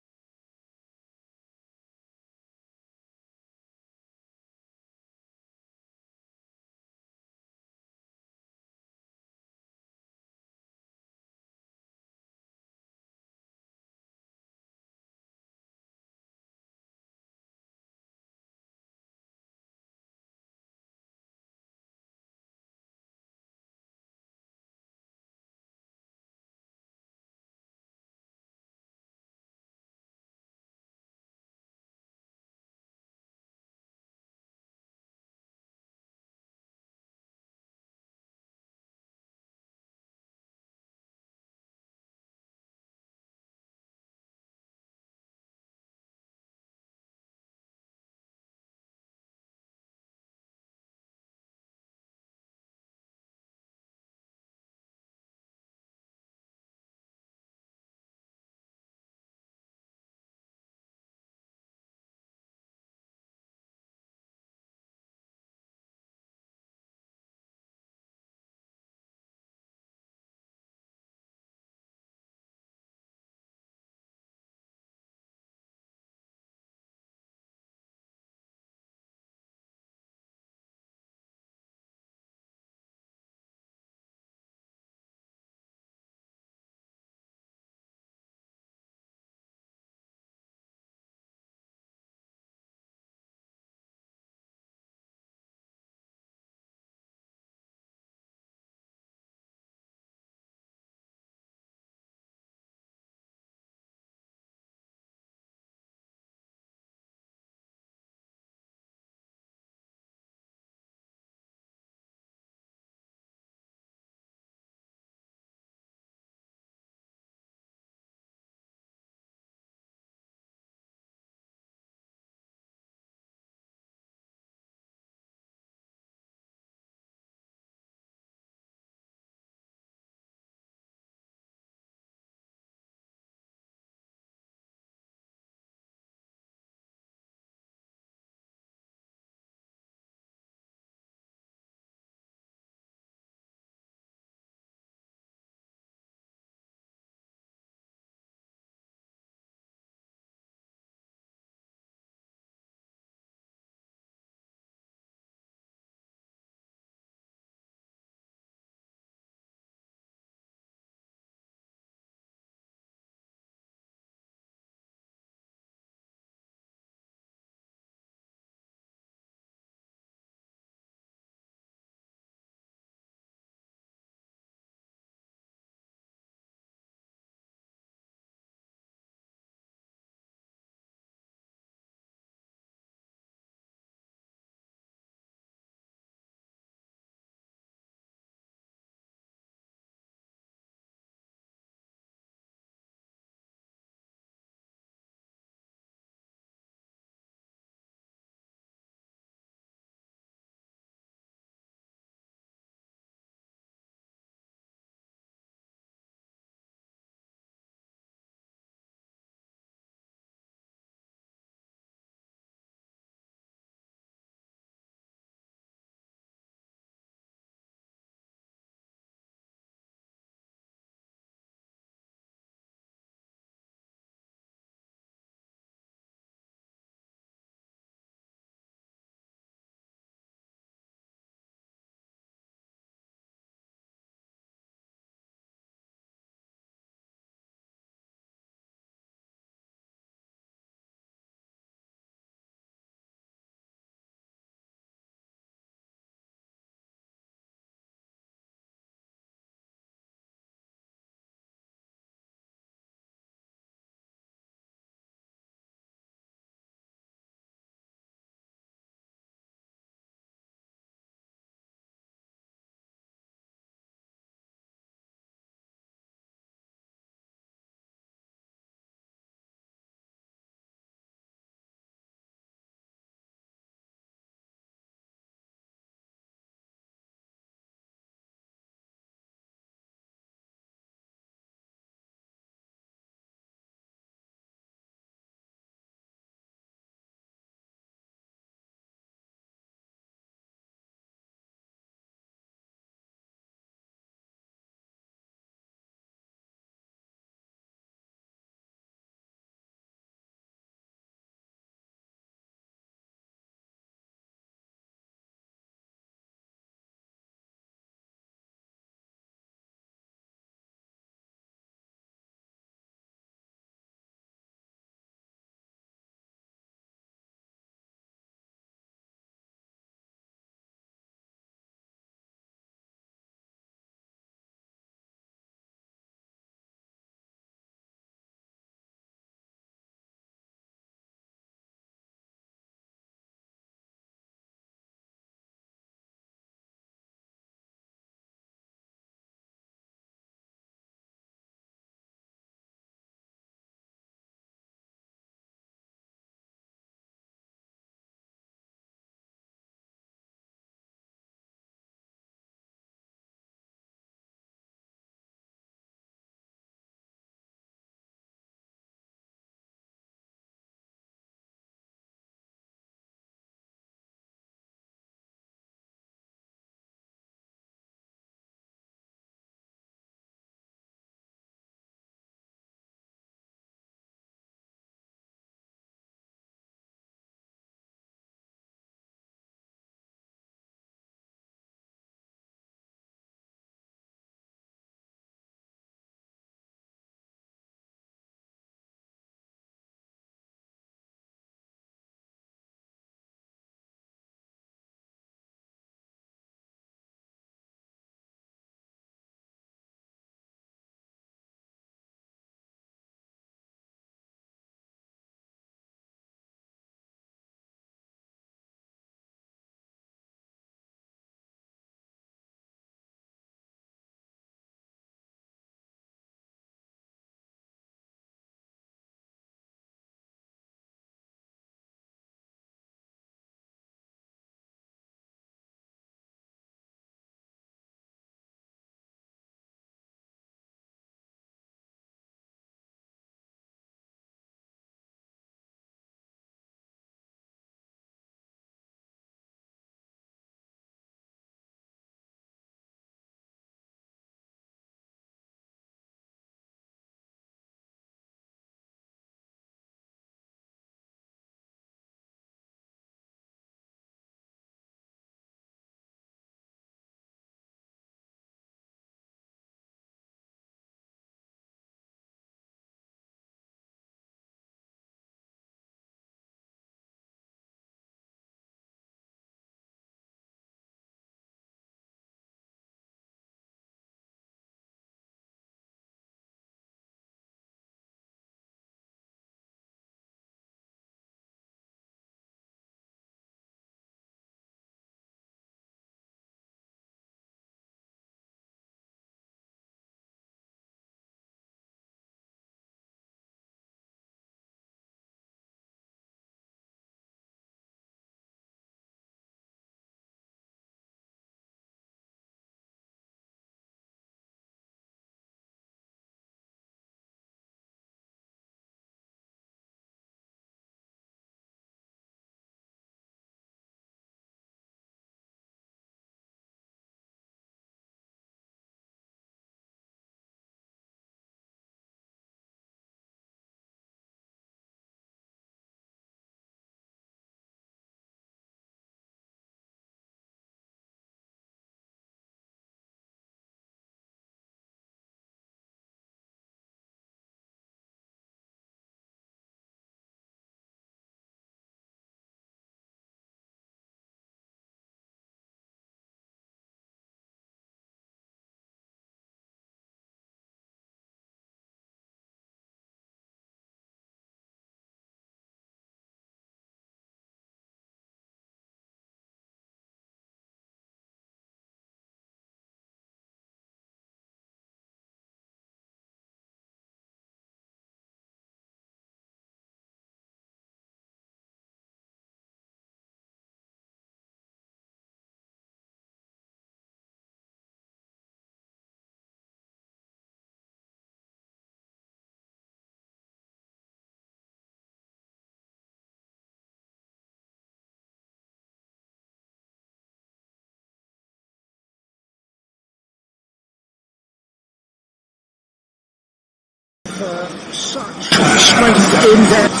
Speaker 5: such strength in depth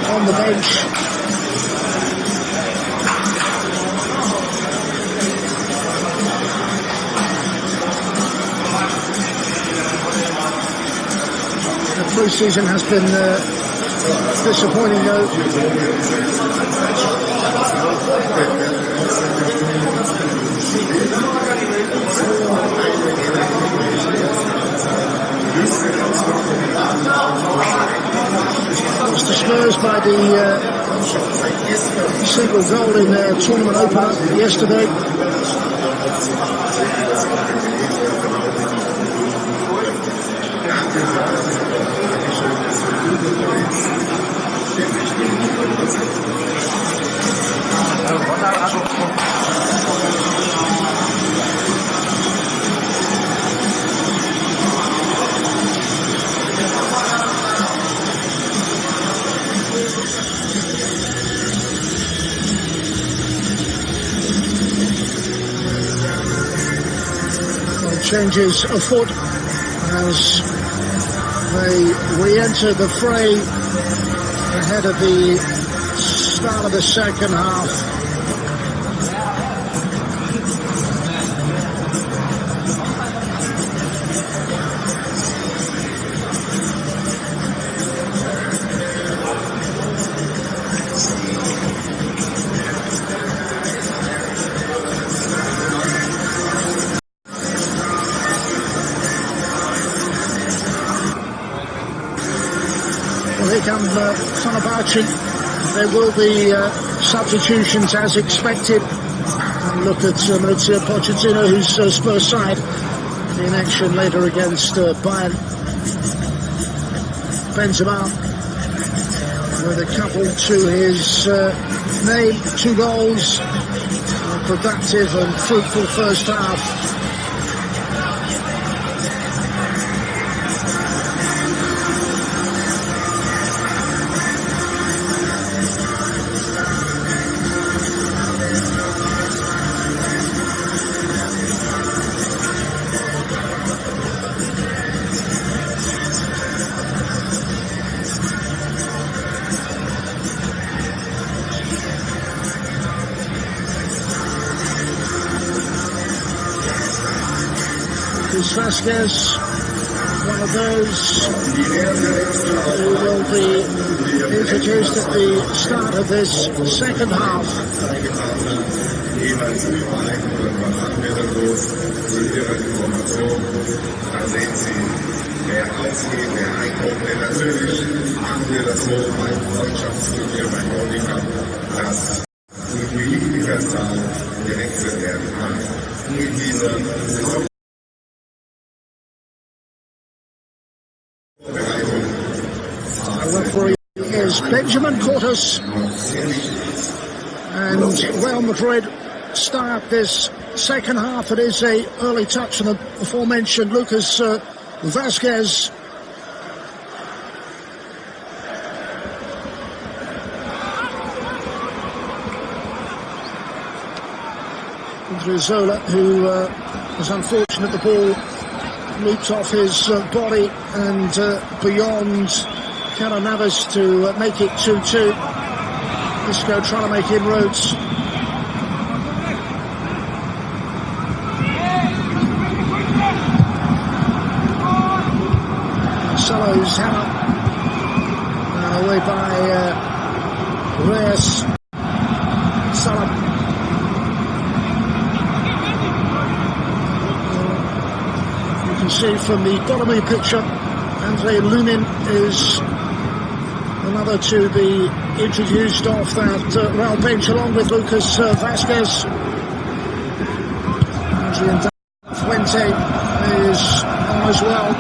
Speaker 5: on the bench. The pre-season has been disappointing though. Was dispersed by the single goal in their tournament opener yesterday. Changes afoot as they re-enter the fray ahead of the start of the second half. Here come Fenerbahce. There will be substitutions as expected. And look at Mauricio Pochettino, whose Spurs side in action later against Bayern. Benzima with a couple to his name, 2 goals, a productive and fruitful first half. Vasquez, one of those who will be introduced at the start of this second half. The referee is Benjamin Cortes, and Real Madrid start this second half. It is an early touch on the aforementioned Lucas Vasquez. Zola, who was unfortunate, the ball leaped off his body and beyond Keylor Navas to make it 2-2. Isco trying to make inroads. Marcelo's hammer away by Reyes. Salah. You can see from the bottom of the picture, Andre Lunin is another to be introduced off that Real bench along with Lucas Vasquez. Adrian Fuente is on as well.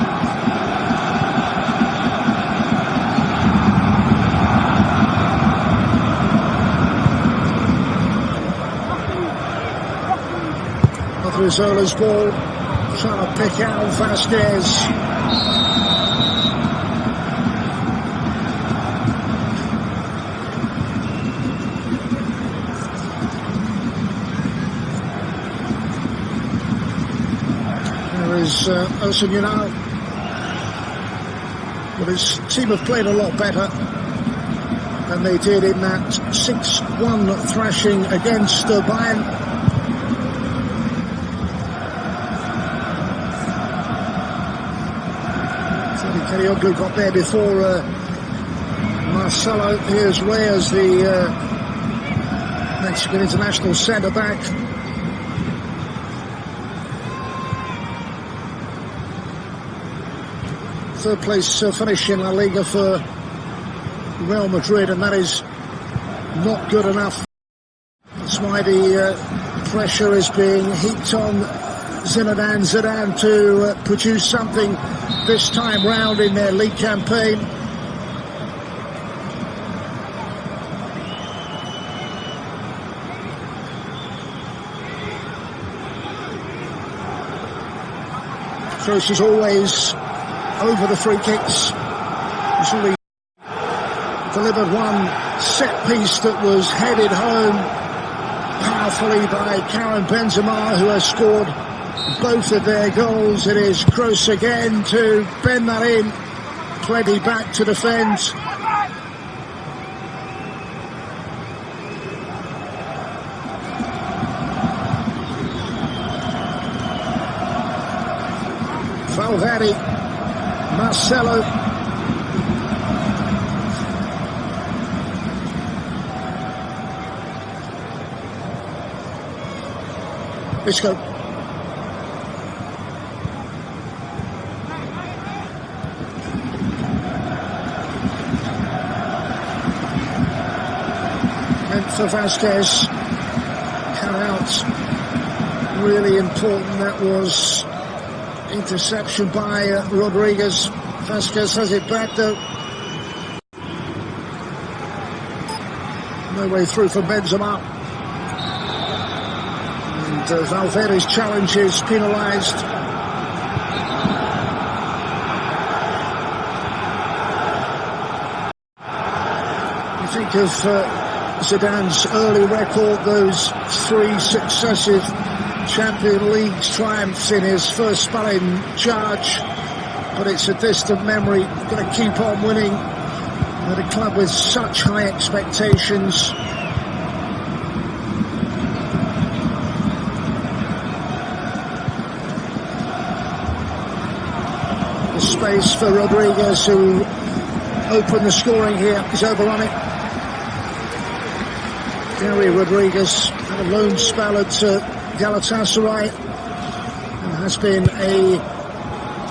Speaker 5: Zola's ball, trying to pick out Vasquez. There is Osununal. But his team have played a lot better than they did in that 6-1 thrashing against Bayern. Karioglu got there before Marcelo. Here's Reyes, the Mexican international centre-back. Third place finish in La Liga for Real Madrid, and that is not good enough. That's why the pressure is being heaped on Zinedine Zidane to produce something this time round in their league campaign. Kroos is always over the free kicks. He's only delivered one set piece that was headed home powerfully by Karim Benzima, who has scored both of their goals. It is Kroos again to bend that in. Plenty back to defend. Valverde, Marcelo. Isco. And for Vasquez, cut out. Really important. That was interception by Rodriguez. Vasquez has it back though. No way through for Benzema. And Valverde's challenge is penalised. You think of Zidane's early record, those 3 successive Champions League triumphs in his first spell in charge, but it's a distant memory. Got to keep on winning at a club with such high expectations. The space for Rodriguez, who opened the scoring here. He's overrun it. Gary Rodriguez had a lone spell at Galatasaray and has been a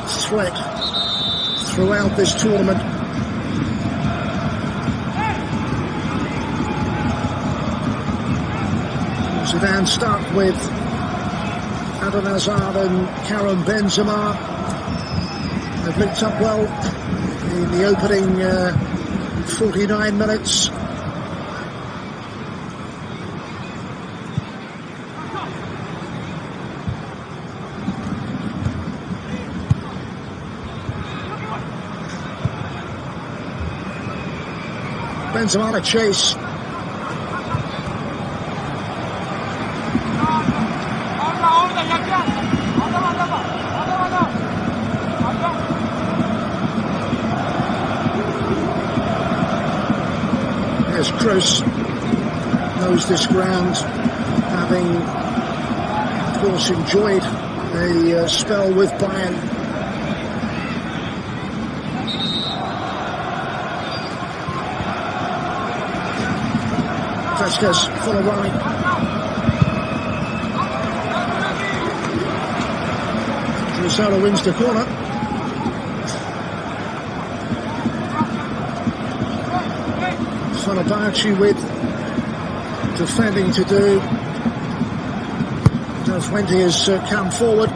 Speaker 5: threat throughout this tournament. Zidane stuck with Eden Hazard and Karim Benzema. They've linked up well in the opening 49 minutes. Benzema to chase. There's Kroos. Knows this ground, having of course enjoyed a spell with Bayern. Vasquez full of running. Drusella wins the corner. Fenerbahce with defending to do. Fuente has come forward.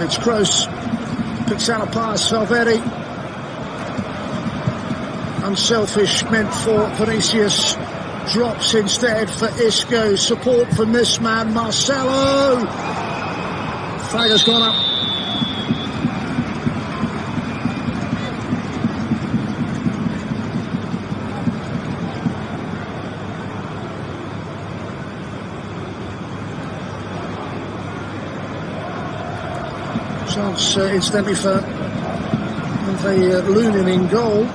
Speaker 5: It's Kroos. Picks out a pass. Valverde. Unselfish, meant for Vinicius. Drops instead for Isco. Support from this man, Marcelo. Flag has gone up. Chance incidentally for Andrei Lunin in goal.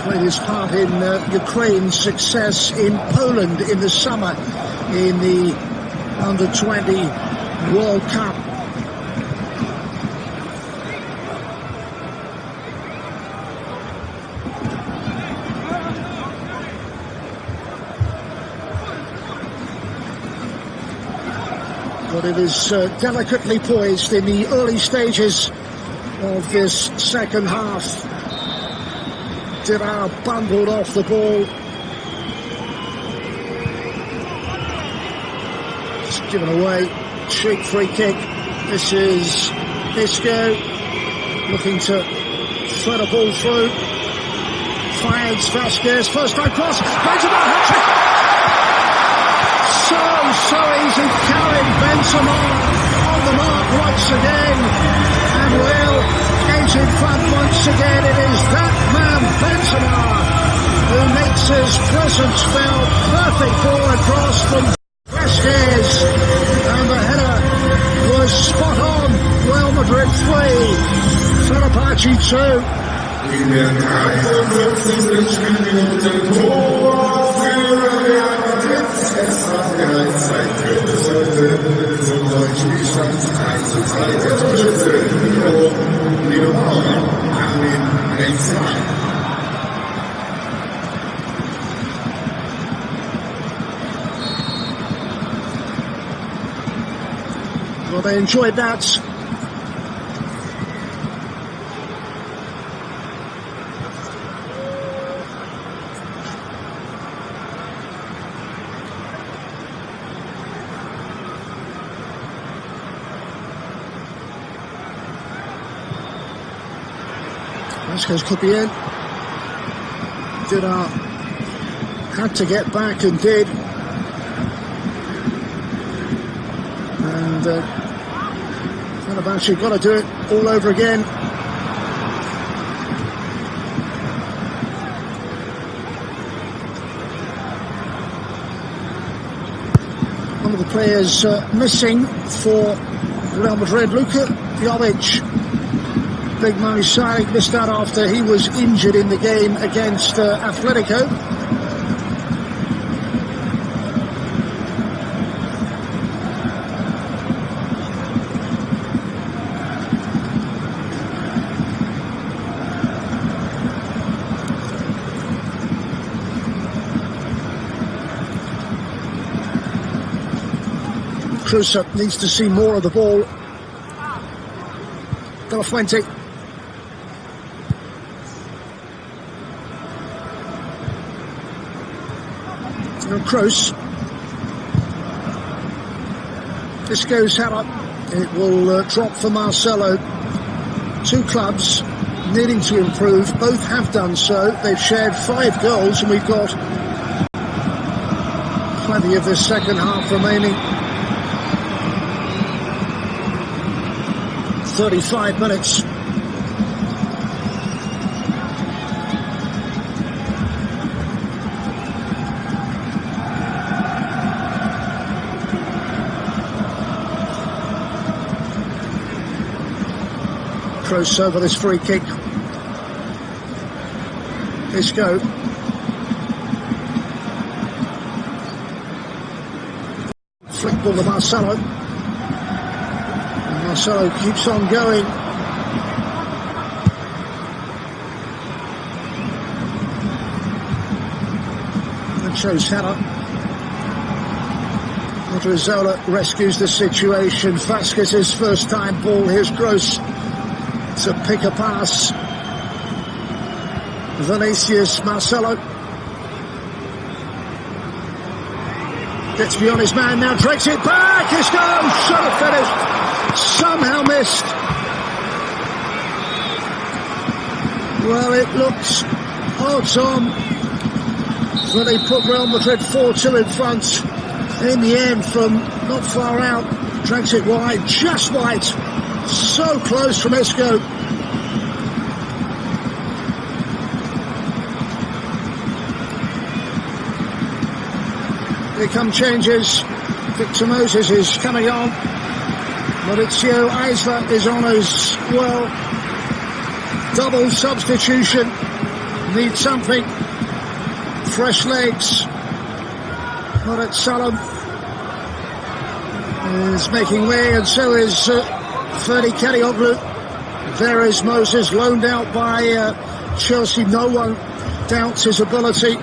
Speaker 5: Played his part in Ukraine's success in Poland in the summer in the Under-20 World Cup. But it is delicately poised in the early stages of this second half. Dira bundled off the ball. It's given away. Cheap free kick. This is Isco looking to thread a ball through. Finds Vasquez. First time cross. Benzima, hatrik. So easy. Carried Benzima on the mark once again. And Real is in front once again. It is that man, Benzima, who makes his presence felt. Perfect ball across from Vasquez. And the header was spot on. Real Madrid 3, Fenerbahce 2.
Speaker 9: In der 53. Minute Tor für Real Madrid. Es war bereits Zeit für das heute zum neuen Spielstand 1:3 der Torschütze Mebara an den Benzima.
Speaker 5: Well, they enjoyed that. Vasquez could be in. Dira had to get back and did. And Fenerbahce got to do it all over again. One of the players missing for Real Madrid, Luka Jovic. Big money signing, missed out after he was injured in the game against Atletico. Cruz needs to see more of the ball. De La Fuente. Kroos. This goes header. It will drop for Marcelo. Two clubs needing to improve. Both have done so. They've shared 5 goals, and we've got plenty of this second half remaining. 35 minutes. Kroos over this free kick. Isco. Flick ball to Marcelo. And Marcelo keeps on going. And shows header. Odriozola rescues the situation. Vasquez's first time ball. Here's Kroos to pick a pass. Vinicius, Marcelo gets beyond his man, now drags it back. It's gone, should have finished, somehow missed. Well, it looks odds on, so they put Real Madrid 4-2 in front. In the end, from not far out, drags it wide, just wide. So close from Isco. Here come changes. Victor Moses is coming on. Mauricio Isla is on as well. Double substitution. Need something. Fresh legs. Murat Salam is making way, and so is Ferdi Karioglu. There is Moses, loaned out by Chelsea. No one doubts his ability.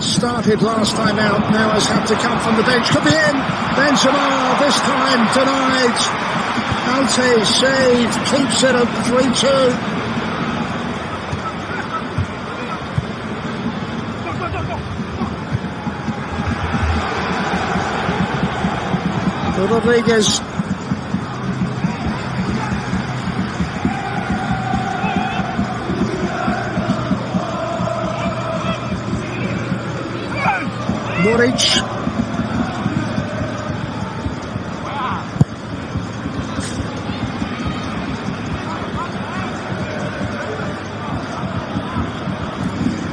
Speaker 5: Started last time out, now has had to come from the bench. Could be in. Benzima, this time denied. Alte saved, keeps it at 3-2. Rodriguez. Moric.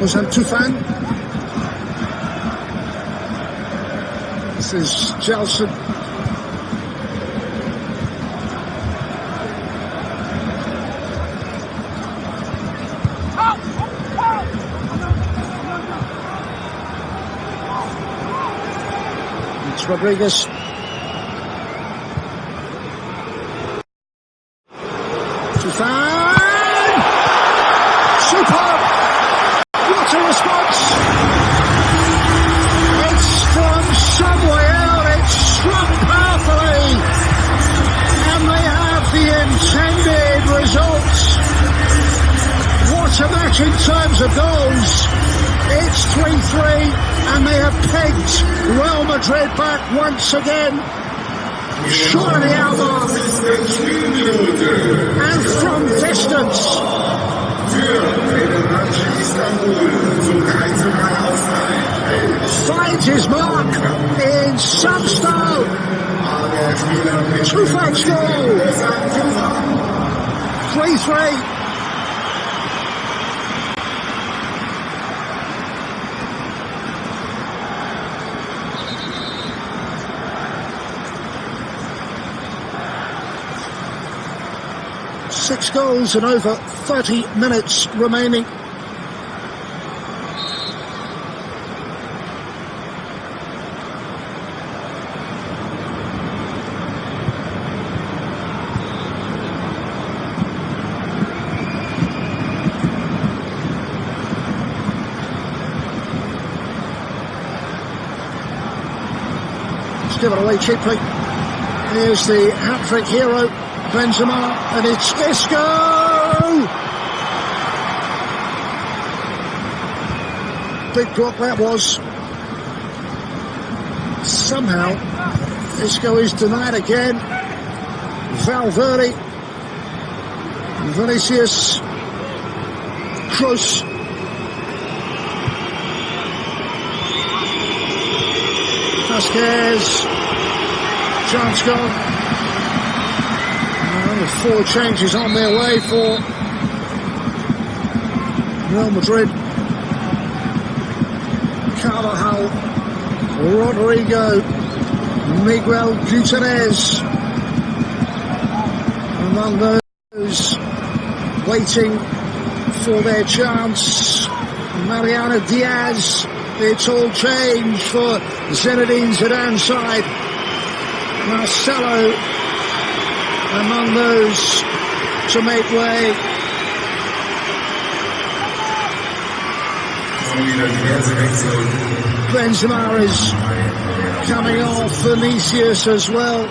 Speaker 5: Ozan Tufan. This is Gelson. Rodriguez. Tufan! Superb! What a response! It's from somewhere, it's struck powerfully, and they have the intended results. What a match in terms of goals! It's 3-3, and they have pegged Real Madrid back once again. Short of the outmark, and from distance. Finds his mark in some style. Tufan's goal. 3-3. 6 goals and over 30 minutes remaining. It's given away cheaply. Here's the hat-trick hero, Benzima, and it's Isco! Big block that was. Somehow, Isco is denied again. Valverde. Vinicius. Cruz. Vasquez. Chance gone. 4 changes on their way for Real Madrid. Carvajal, Rodrigo, Miguel Gutierrez among those waiting for their chance. Mariano Diaz, it's all changed for Zinedine Zidane's side. Marcelo among those to make way. Benzima is coming off, Vinicius as well.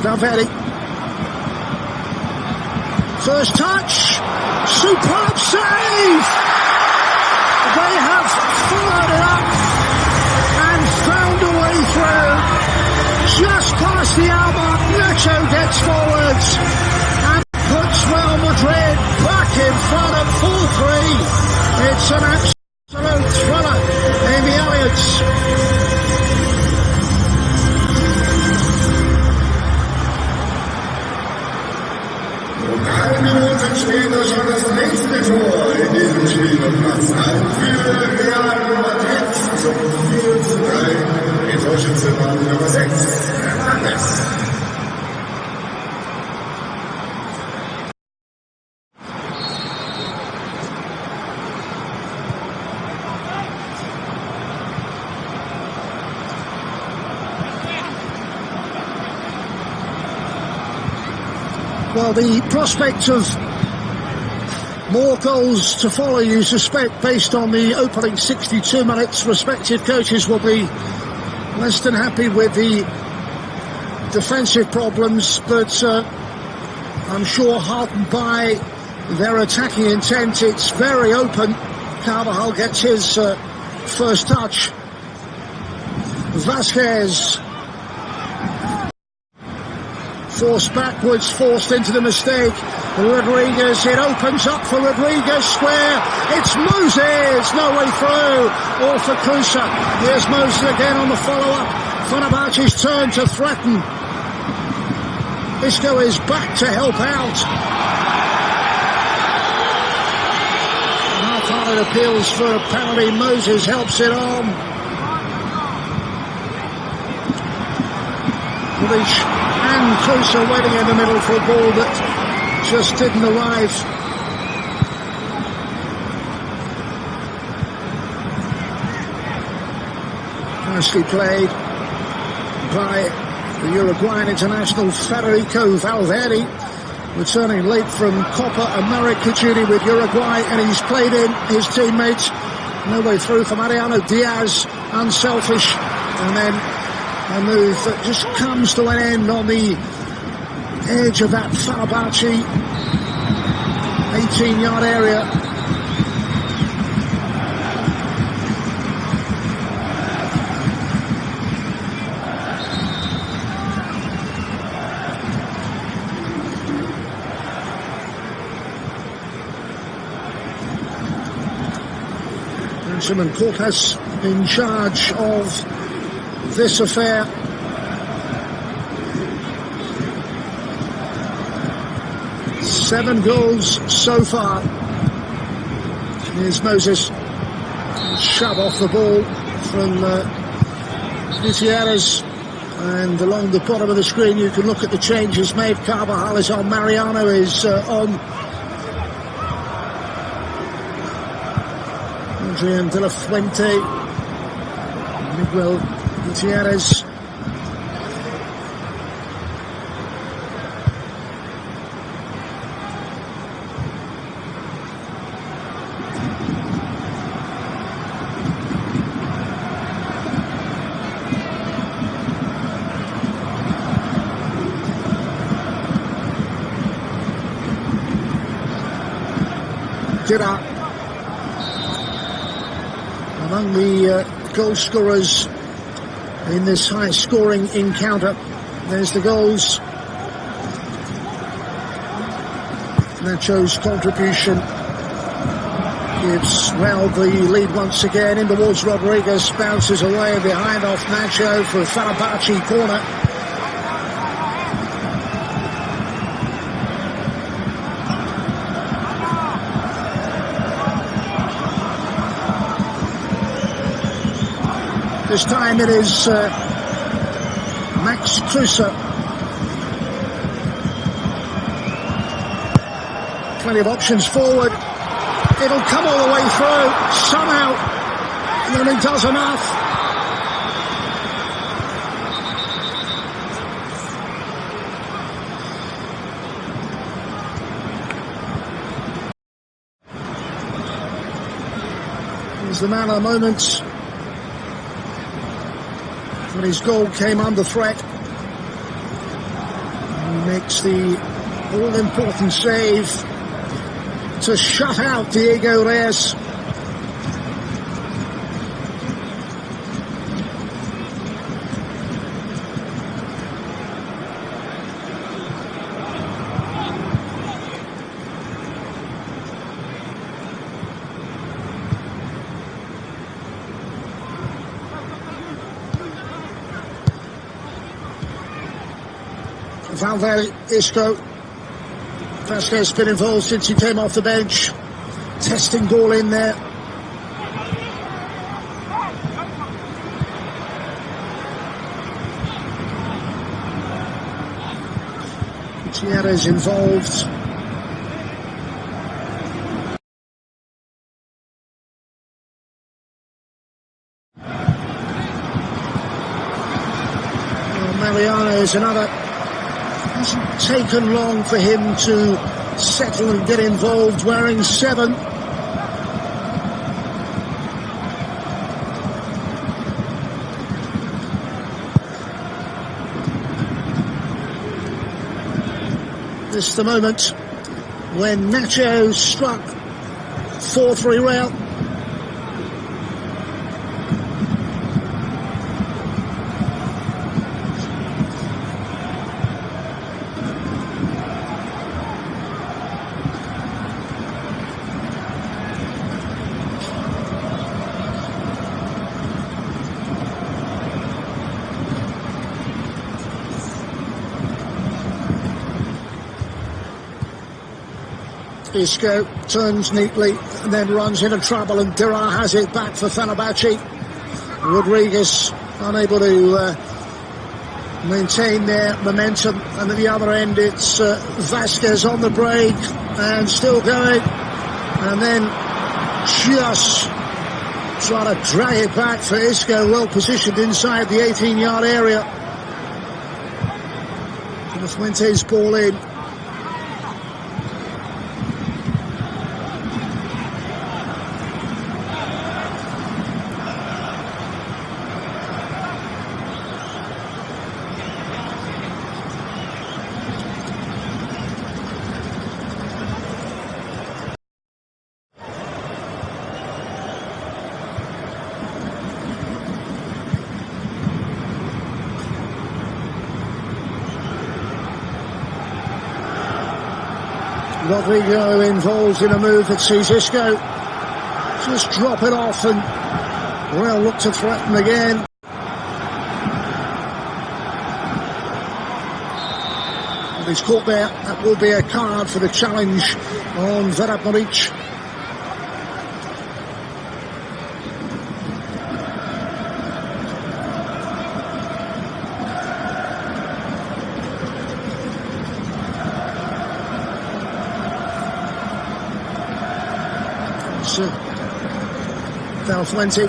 Speaker 5: Valverde. First touch, superb save! They have followed it up and found a way through. Just past the hour mark, Nacho gets forwards and puts Real Madrid back in front at 4-3. It's an absolute thriller in the Allianz.
Speaker 9: 1 Minute später schon das nächste Tor in diesem Spiel und Platz ein für Real Madrid zum 4:3. Der Torschütze war Nummer 6, Hernandez.
Speaker 5: Well, the prospect of more goals to follow, you suspect, based on the opening 62 minutes, respective coaches will be less than happy with the defensive problems, but I'm sure heartened by their attacking intent. It's very open. Carvajal gets his first touch. Vasquez forced backwards, forced into the mistake. Rodriguez, it opens up for Rodriguez, square. It's Moses, no way through. All for Krusa. Here's Moses again on the follow-up. Fenerbahce's turn to threaten. Isco is back to help out. Half-hearted appeals for a penalty. Moses helps it on. And Krusa waiting in the middle for a ball that just didn't arrive. Nicely played by the Uruguayan international Federico Valverde, returning late from Copa America duty with Uruguay, and he's played in his teammates. No way through for Mariano Diaz, unselfish, and then a move that just comes to an end on the edge of that Fenerbahce 18-yard area. Benzima Cortes in charge of this affair. Seven goals so far. Here's Moses. Shove off the ball from Gutierrez. And along the bottom of the screen you can look at the changes made. Carvajal is on, Mariano is on. Adrian de la Fuente, Miguel Gutierrez. Among the goal scorers in this high-scoring encounter. There's the goals. Nacho's contribution gives Real the lead once again. In towards Rodriguez, bounces away behind off Nacho for Fenerbahce corner. This time it is Max Krusa. Plenty of options forward. It'll come all the way through somehow. And then he does enough. He's the man of the moment. When his goal came under threat, he makes the all-important save to shut out Diego Reyes. Valverde, Isco, Vasquez been involved since he came off the bench. Testing ball in there. Gutierrez involved. Mariano is another. It hasn't taken long for him to settle and get involved, wearing 7. This is the moment when Nacho struck 4-3 Real. Isco turns neatly and then runs into trouble, and Dira has it back for Fenerbahce. Rodriguez unable to maintain their momentum, and at the other end it's Vasquez on the break and still going, and then just trying to drag it back for Isco, well positioned inside the 18-yard area. And Fuentes ball in. Rodrigo involved in a move that sees Isco just drop it off, and Real look to threaten again. And he's caught there. That will be a card for the challenge on Fenerbahce. Foul 20.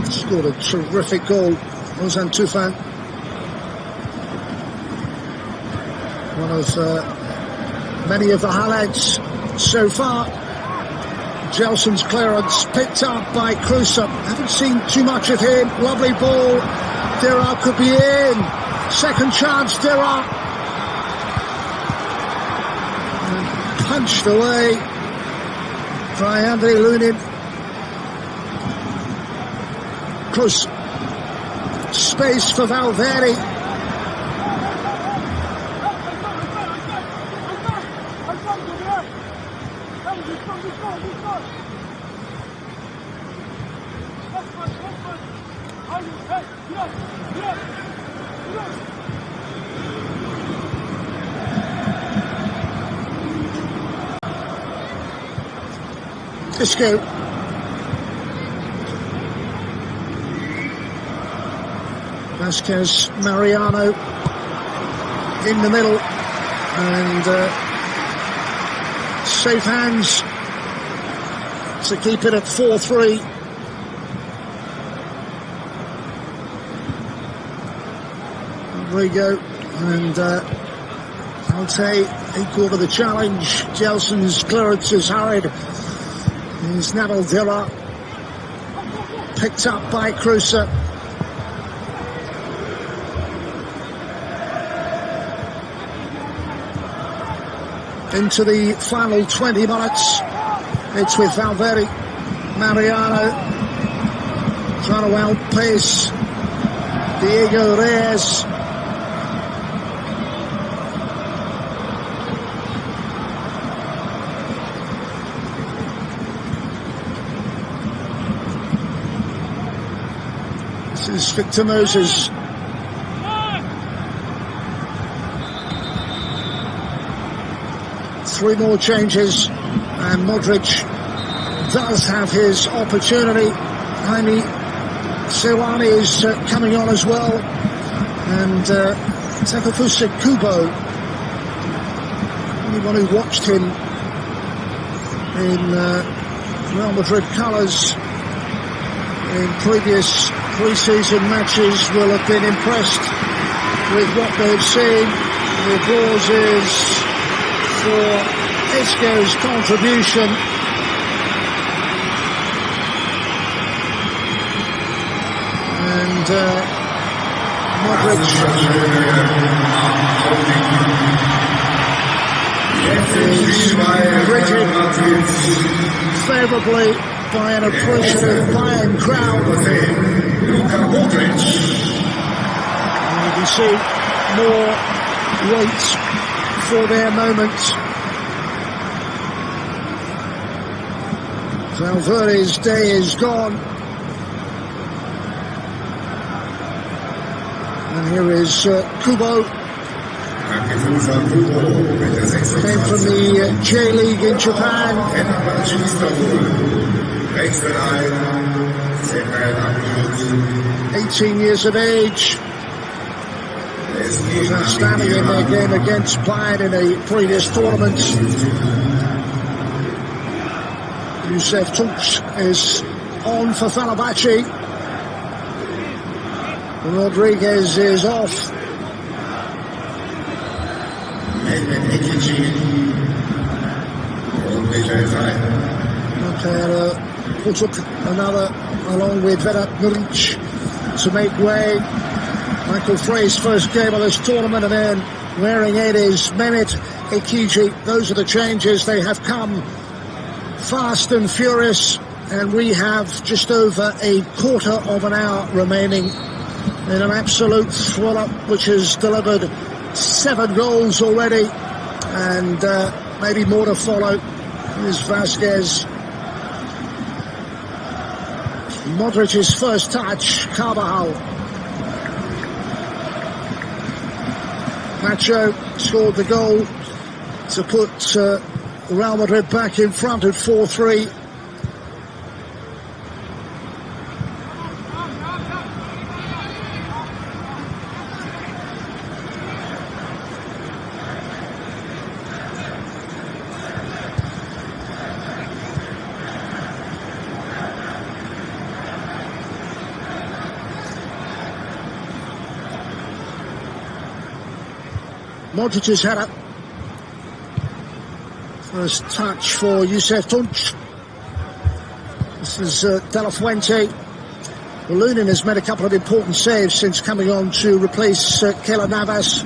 Speaker 5: Scored a terrific goal, Ozan Tufan. One of many of the highlights so far. Gelson's clearance picked up by Crusoe. Haven't seen too much of him. Lovely ball. Dira could be in. Second chance, Dira. And punched away by Andre Lunin. Close space for Valverde. Isco. Vasquez, Mariano in the middle, and safe hands to keep it at 4-3. Rodrigo and Ante equal to the challenge. Gelson's clearance is hurried. Here's Nabil Dira, picked up by Crusoe. Into the final 20 minutes. It's with Valverde. Mariano trying to outpace Diego Reyes. is Victor Moses. Three more changes, and Modric does have his opportunity. Jaime Sewani is coming on as well, and Takefusa Kubo, anyone who watched him in Real Madrid colours in previous pre-season matches will have been impressed with what they've seen. The applause is for Isco's contribution. And Modric is greeted favourably by an appreciative Bayern crowd. And you can see more wait for their moment. Valverde's day is gone. And here is Kubo. Came from the J-League in Japan. 18 years of age. Was outstanding in their game against Bayern in a previous tournament. Youssef Tunç is on for Fenerbahce. Rodriguez is off. Put up another along with Vedat Muric to make way. Michael Frey's first game of this tournament, and then wearing it is Mehmet Ekiji. Those are the changes. They have come fast and furious, and we have just over a quarter of an hour remaining in an absolute thrill-up which has delivered 7 goals already, and maybe more to follow. Here's Vasquez. Modric's first touch, Carvajal. Nacho scored the goal to put Real Madrid back in front at 4-3. Modric's header. First touch for Youssef Tunç. This is De La Fuente. Lunin has made a couple of important saves since coming on to replace Keylor Navas.